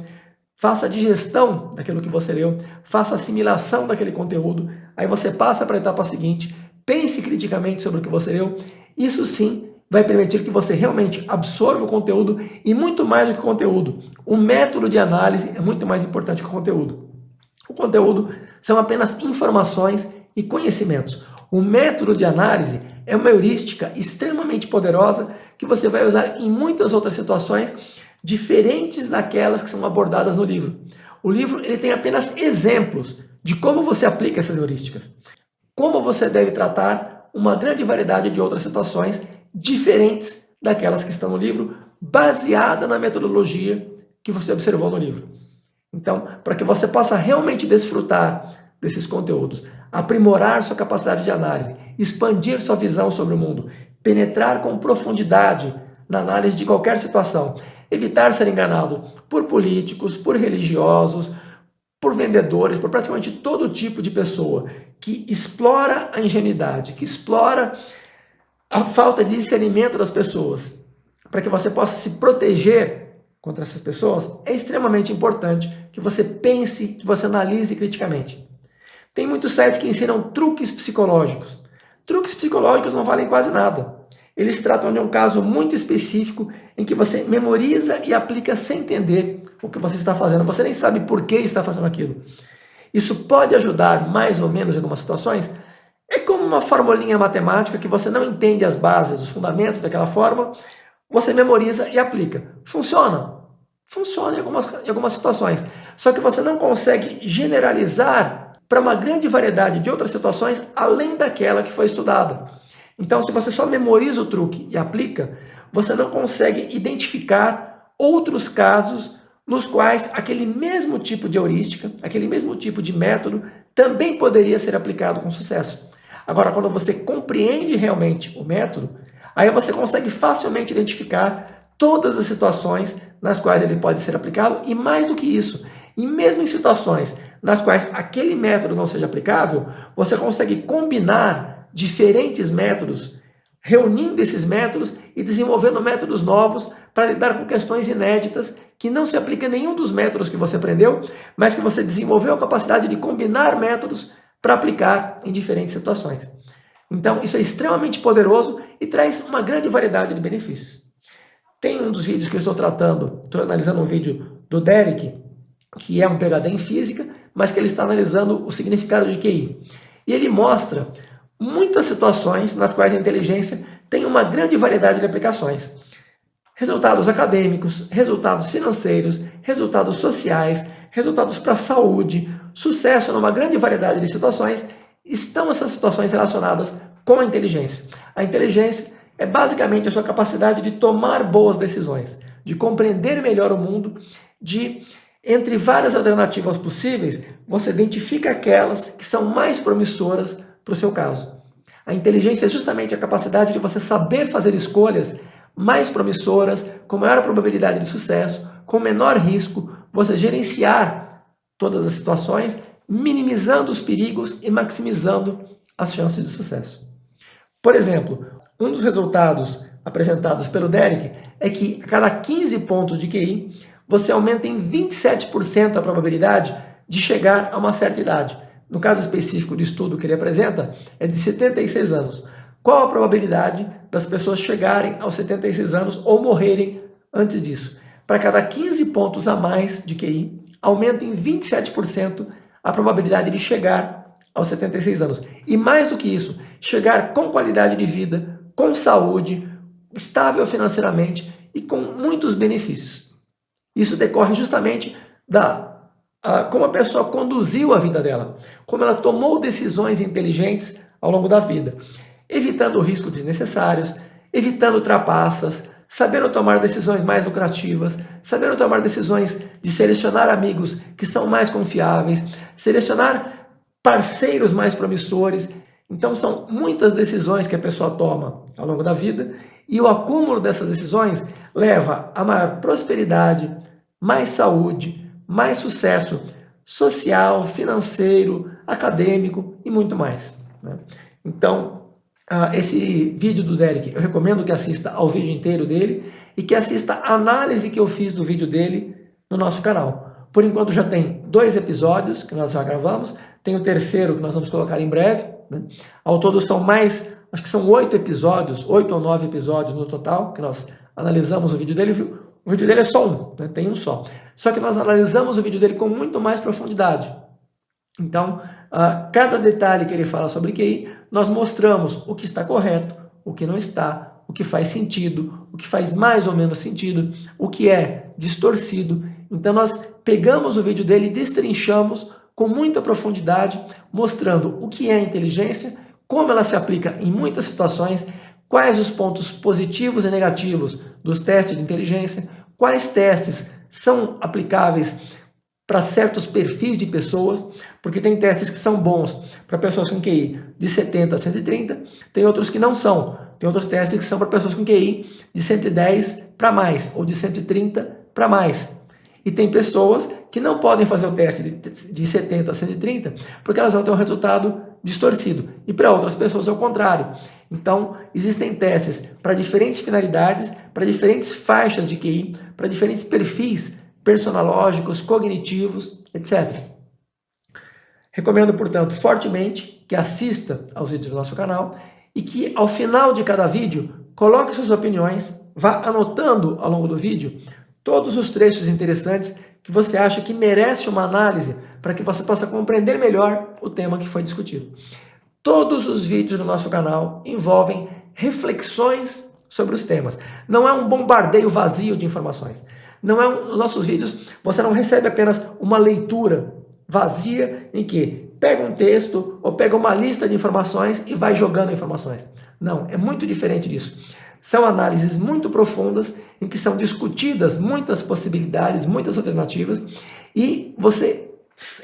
faça a digestão daquilo que você leu, faça a assimilação daquele conteúdo, aí você passa para a etapa seguinte, pense criticamente sobre o que você leu. Isso sim vai permitir que você realmente absorva o conteúdo e muito mais do que o conteúdo. O método de análise é muito mais importante que o conteúdo. O conteúdo são apenas informações e conhecimentos. O método de análise é uma heurística extremamente poderosa que você vai usar em muitas outras situações diferentes daquelas que são abordadas no livro. O livro ele tem apenas exemplos de como você aplica essas heurísticas. Como você deve tratar uma grande variedade de outras situações diferentes daquelas que estão no livro, baseada na metodologia que você observou no livro. Então, para que você possa realmente desfrutar desses conteúdos, aprimorar sua capacidade de análise, expandir sua visão sobre o mundo, penetrar com profundidade na análise de qualquer situação, evitar ser enganado por políticos, por religiosos, por vendedores, por praticamente todo tipo de pessoa que explora a ingenuidade, que explora a falta de discernimento das pessoas, para que você possa se proteger contra essas pessoas, é extremamente importante que você pense, que você analise criticamente. Tem muitos sites que ensinam truques psicológicos. Truques psicológicos não valem quase nada. Eles tratam de um caso muito específico em que você memoriza e aplica sem entender o que você está fazendo. Você nem sabe por que está fazendo aquilo. Isso pode ajudar mais ou menos em algumas situações. É como uma formulinha matemática que você não entende as bases, os fundamentos daquela fórmula, você memoriza e aplica. Funciona? Funciona em algumas situações. Só que você não consegue generalizar para uma grande variedade de outras situações além daquela que foi estudada. Então, se você só memoriza o truque e aplica, você não consegue identificar outros casos nos quais aquele mesmo tipo de heurística, aquele mesmo tipo de método também poderia ser aplicado com sucesso. Agora, quando você compreende realmente o método, aí você consegue facilmente identificar todas as situações nas quais ele pode ser aplicado e mais do que isso, e mesmo em situações nas quais aquele método não seja aplicável, você consegue combinar diferentes métodos, reunindo esses métodos e desenvolvendo métodos novos para lidar com questões inéditas que não se aplica a nenhum dos métodos que você aprendeu, mas que você desenvolveu a capacidade de combinar métodos para aplicar em diferentes situações. Então, isso é extremamente poderoso e traz uma grande variedade de benefícios. Tem um dos vídeos que eu estou tratando, estou analisando um vídeo do Derek, que é um PhD em física, mas que ele está analisando o significado de QI. E ele mostra muitas situações nas quais a inteligência tem uma grande variedade de aplicações. Resultados acadêmicos, resultados financeiros, resultados sociais, resultados para a saúde, sucesso numa grande variedade de situações. Estão essas situações relacionadas com a inteligência. A inteligência é basicamente a sua capacidade de tomar boas decisões, de compreender melhor o mundo, de, entre várias alternativas possíveis, você identifica aquelas que são mais promissoras para o seu caso. A inteligência é justamente a capacidade de você saber fazer escolhas mais promissoras, com maior probabilidade de sucesso, com menor risco, você gerenciar todas as situações, minimizando os perigos e maximizando as chances de sucesso. Por exemplo, um dos resultados apresentados pelo Derek é que a cada 15 pontos de QI, você aumenta em 27% a probabilidade de chegar a uma certa idade. No caso específico do estudo que ele apresenta, é de 76 anos. Qual a probabilidade das pessoas chegarem aos 76 anos ou morrerem antes disso? Para cada 15 pontos a mais de QI, aumenta em 27% a probabilidade de chegar aos 76 anos. E mais do que isso, chegar com qualidade de vida, com saúde, estável financeiramente e com muitos benefícios. Isso decorre justamente como a pessoa conduziu a vida dela, como ela tomou decisões inteligentes ao longo da vida, evitando riscos desnecessários, evitando trapaças, sabendo tomar decisões mais lucrativas, sabendo tomar decisões de selecionar amigos que são mais confiáveis, selecionar parceiros mais promissores. Então são muitas decisões que a pessoa toma ao longo da vida e o acúmulo dessas decisões leva a maior prosperidade, mais saúde, mais sucesso social, financeiro, acadêmico e muito mais, né? Então, esse vídeo do Derek, eu recomendo que assista ao vídeo inteiro dele e que assista a análise que eu fiz do vídeo dele no nosso canal. Por enquanto já tem 2 episódios que nós já gravamos, tem o terceiro que nós vamos colocar em breve, né? Ao todo são mais, acho que são 8 episódios, 8 ou 9 episódios no total, que nós analisamos o vídeo dele. O vídeo dele é só um, né? Tem um só. Só que nós analisamos o vídeo dele com muito mais profundidade. Então, cada detalhe que ele fala sobre QI, nós mostramos o que está correto, o que não está, o que faz sentido, o que faz mais ou menos sentido, o que é distorcido. Então, nós pegamos o vídeo dele e destrinchamos com muita profundidade, mostrando o que é inteligência, como ela se aplica em muitas situações, quais os pontos positivos e negativos dos testes de inteligência, quais testes são aplicáveis para certos perfis de pessoas, porque tem testes que são bons para pessoas com QI de 70 a 130, tem outros que não são. Tem outros testes que são para pessoas com QI de 110 para mais, ou de 130 para mais. E tem pessoas que não podem fazer o teste de 70 a 130, porque elas vão ter um resultado distorcido. E para outras pessoas é o contrário. Então, existem testes para diferentes finalidades, para diferentes faixas de QI, para diferentes perfis personológicos, cognitivos, etc. Recomendo, portanto, fortemente que assista aos vídeos do nosso canal e que, ao final de cada vídeo, coloque suas opiniões, vá anotando ao longo do vídeo todos os trechos interessantes que você acha que merece uma análise para que você possa compreender melhor o tema que foi discutido. Todos os vídeos do nosso canal envolvem reflexões sobre os temas. Não é um bombardeio vazio de informações. Não é nos nossos vídeos você não recebe apenas uma leitura vazia em que pega um texto ou pega uma lista de informações e vai jogando informações. Não, é muito diferente disso. São análises muito profundas em que são discutidas muitas possibilidades, muitas alternativas, e você,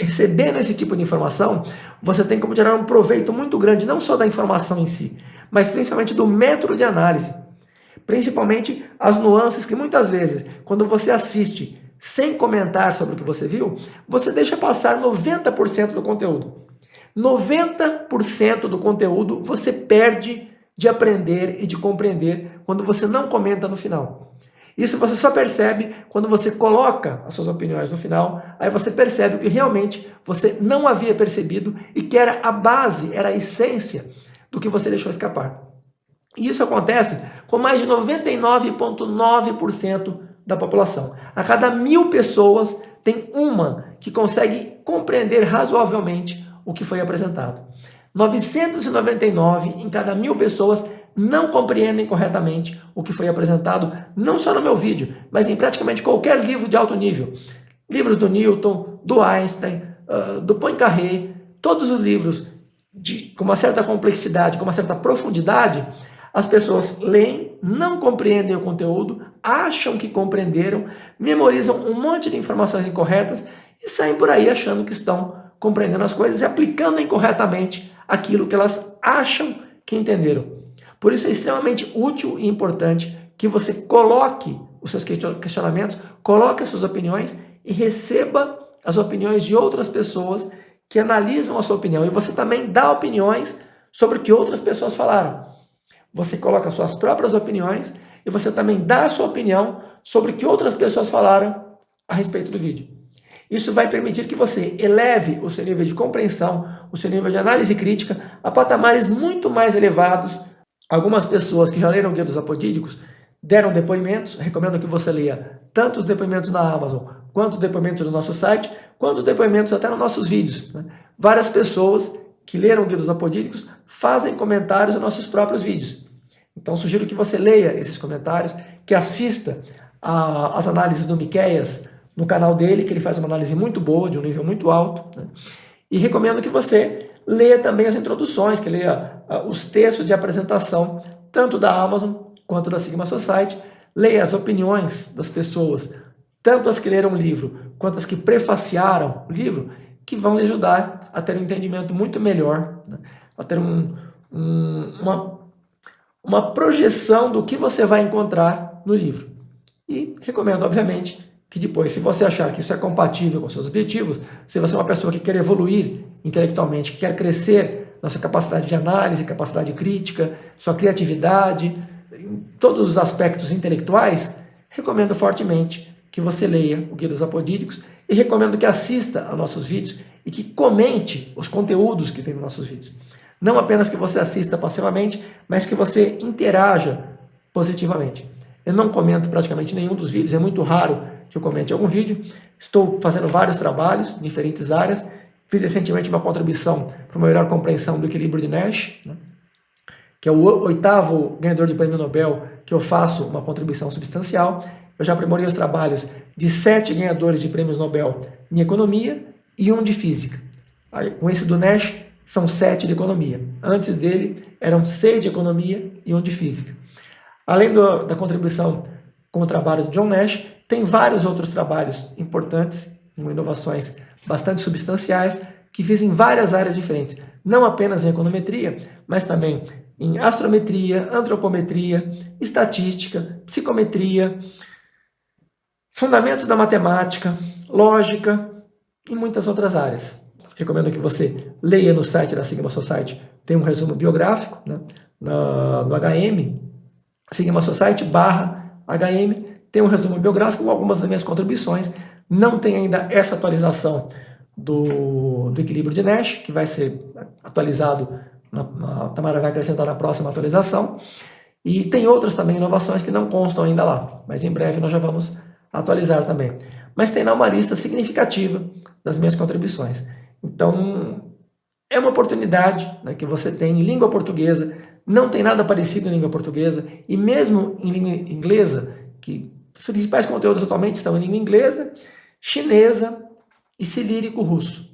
recebendo esse tipo de informação, você tem como tirar um proveito muito grande, não só da informação em si, mas principalmente do método de análise. Principalmente as nuances que muitas vezes, quando você assiste sem comentar sobre o que você viu, você deixa passar 90% do conteúdo. 90% do conteúdo você perde de aprender e de compreender quando você não comenta no final. Isso você só percebe quando você coloca as suas opiniões no final, aí você percebe o que realmente você não havia percebido e que era a base, era a essência do que você deixou escapar. E isso acontece com mais de 99,9% da população. A cada 1000 pessoas, tem uma que consegue compreender razoavelmente o que foi apresentado. 999 em cada 1000 pessoas não compreendem corretamente o que foi apresentado, não só no meu vídeo, mas em praticamente qualquer livro de alto nível. Livros do Newton, do Einstein, do Poincaré, todos os livros com uma certa complexidade, com uma certa profundidade, as pessoas leem, não compreendem o conteúdo, acham que compreenderam, memorizam um monte de informações incorretas e saem por aí achando que estão compreendendo as coisas e aplicando incorretamente aquilo que elas acham que entenderam. Por isso é extremamente útil e importante que você coloque os seus questionamentos, coloque as suas opiniões e receba as opiniões de outras pessoas que analisam a sua opinião. E você também dá opiniões sobre o que outras pessoas falaram. Você coloca as suas próprias opiniões e você também dá a sua opinião sobre o que outras pessoas falaram a respeito do vídeo. Isso vai permitir que você eleve o seu nível de compreensão, o seu nível de análise crítica a patamares muito mais elevados. Algumas pessoas que já leram o Guia dos Apodídicos deram depoimentos, recomendo que você leia tanto os depoimentos na Amazon, quanto os depoimentos do nosso site, quanto os depoimentos até nos nossos vídeos. Várias pessoas que leram o Guia dos Apodídicos fazem comentários nos nossos próprios vídeos. Então sugiro que você leia esses comentários, que assista às análises do Miqueias no canal dele, que ele faz uma análise muito boa, de um nível muito alto. E recomendo que você leia também as introduções, que leia os textos de apresentação, tanto da Amazon quanto da Sigma Society. Leia as opiniões das pessoas, tanto as que leram o livro, quanto as que prefaciaram o livro, que vão lhe ajudar a ter um entendimento muito melhor, a ter uma projeção do que você vai encontrar no livro. E recomendo, obviamente, que depois, se você achar que isso é compatível com seus objetivos, se você é uma pessoa que quer evoluir intelectualmente, que quer crescer na sua capacidade de análise, capacidade crítica, sua criatividade, em todos os aspectos intelectuais, recomendo fortemente que você leia o Guia dos Apodídicos e recomendo que assista a nossos vídeos e que comente os conteúdos que tem nos nossos vídeos. Não apenas que você assista passivamente, mas que você interaja positivamente. Eu não comento praticamente nenhum dos vídeos, é muito raro que eu comente algum vídeo. Estou fazendo vários trabalhos em diferentes áreas. Fiz recentemente uma contribuição para uma melhor compreensão do equilíbrio de Nash, que é o 8º ganhador de prêmio Nobel que eu faço uma contribuição substancial. Eu já aprimorei os trabalhos de 7 ganhadores de prêmios Nobel em economia e 1 de física. Com esse do Nash, são 7 de economia. Antes dele, eram 6 de economia e 1 de física. Além da contribuição com o trabalho do John Nash, tem vários outros trabalhos importantes, com inovações bastante substanciais, que fiz em várias áreas diferentes. Não apenas em econometria, mas também em astrometria, antropometria, estatística, psicometria, fundamentos da matemática, lógica e muitas outras áreas. Recomendo que você leia no site da Sigma Society, tem um resumo biográfico, no HM, Sigma Society /HM, tem um resumo biográfico com algumas das minhas contribuições. Não tem ainda essa atualização do equilíbrio de Nash, que vai ser atualizado, a Tamara vai acrescentar na próxima atualização. E tem outras também inovações que não constam ainda lá, mas em breve nós já vamos atualizar também. Mas tem lá uma lista significativa das minhas contribuições. Então, é uma oportunidade que você tem em língua portuguesa, não tem nada parecido em língua portuguesa, e mesmo em língua inglesa, que os principais conteúdos atualmente estão em língua inglesa, chinesa e cirílico russo.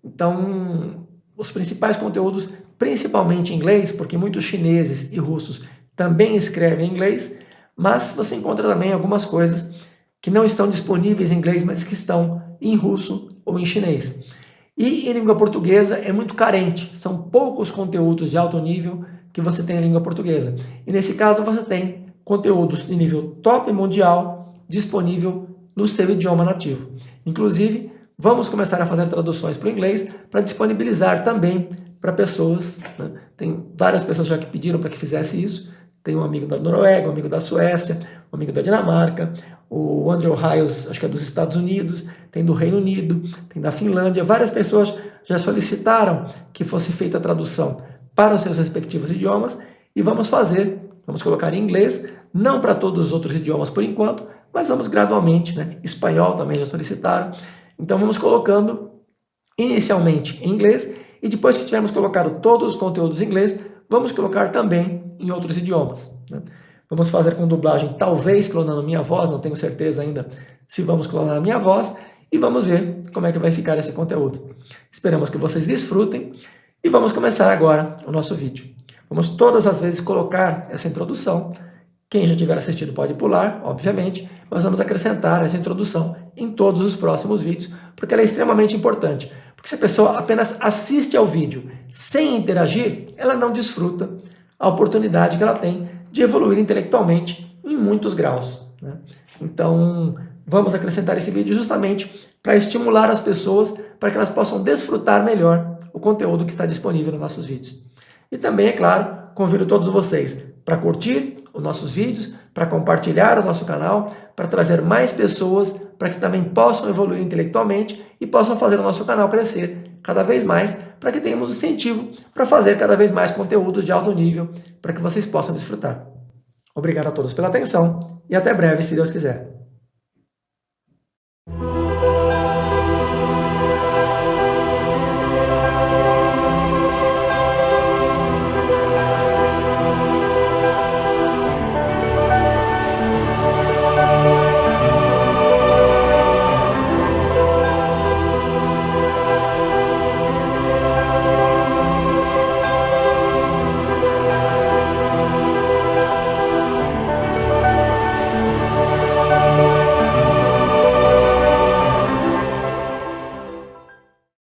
Então, os principais conteúdos, principalmente em inglês, porque muitos chineses e russos também escrevem em inglês, mas você encontra também algumas coisas que não estão disponíveis em inglês, mas que estão em russo ou em chinês. E em língua portuguesa é muito carente, são poucos conteúdos de alto nível que você tem em língua portuguesa. E nesse caso você tem conteúdos de nível top mundial disponível no seu idioma nativo. Inclusive, vamos começar a fazer traduções para o inglês para disponibilizar também para pessoas. Tem várias pessoas já que pediram para que fizesse isso. tem um amigo da Noruega, um amigo da Suécia, um amigo da Dinamarca, o Andrew Hiles, acho que é dos Estados Unidos, tem do Reino Unido, tem da Finlândia. Várias pessoas já solicitaram que fosse feita a tradução para os seus respectivos idiomas e vamos colocar em inglês, não para todos os outros idiomas por enquanto, mas vamos gradualmente, né? Espanhol também já solicitaram. Então vamos colocando inicialmente em inglês e depois que tivermos colocado todos os conteúdos em inglês, vamos colocar também em outros idiomas, né? Vamos fazer com dublagem, talvez clonando minha voz, não tenho certeza ainda se vamos clonar a minha voz, e vamos ver como é que vai ficar esse conteúdo. Esperamos que vocês desfrutem e vamos começar agora o nosso vídeo. Vamos todas as vezes colocar essa introdução. Quem já tiver assistido pode pular, obviamente, mas vamos acrescentar essa introdução em todos os próximos vídeos, porque ela é extremamente importante. Porque se a pessoa apenas assiste ao vídeo sem interagir, ela não desfruta a oportunidade que ela tem de evoluir intelectualmente em muitos graus, né? Então, vamos acrescentar esse vídeo justamente para estimular as pessoas para que elas possam desfrutar melhor o conteúdo que está disponível nos nossos vídeos. E também, é claro, convido todos vocês para curtir os nossos vídeos, para compartilhar o nosso canal, para trazer mais pessoas para que também possam evoluir intelectualmente e possam fazer o nosso canal crescer cada vez mais, para que tenhamos incentivo para fazer cada vez mais conteúdos de alto nível, para que vocês possam desfrutar. Obrigado a todos pela atenção e até breve, se Deus quiser.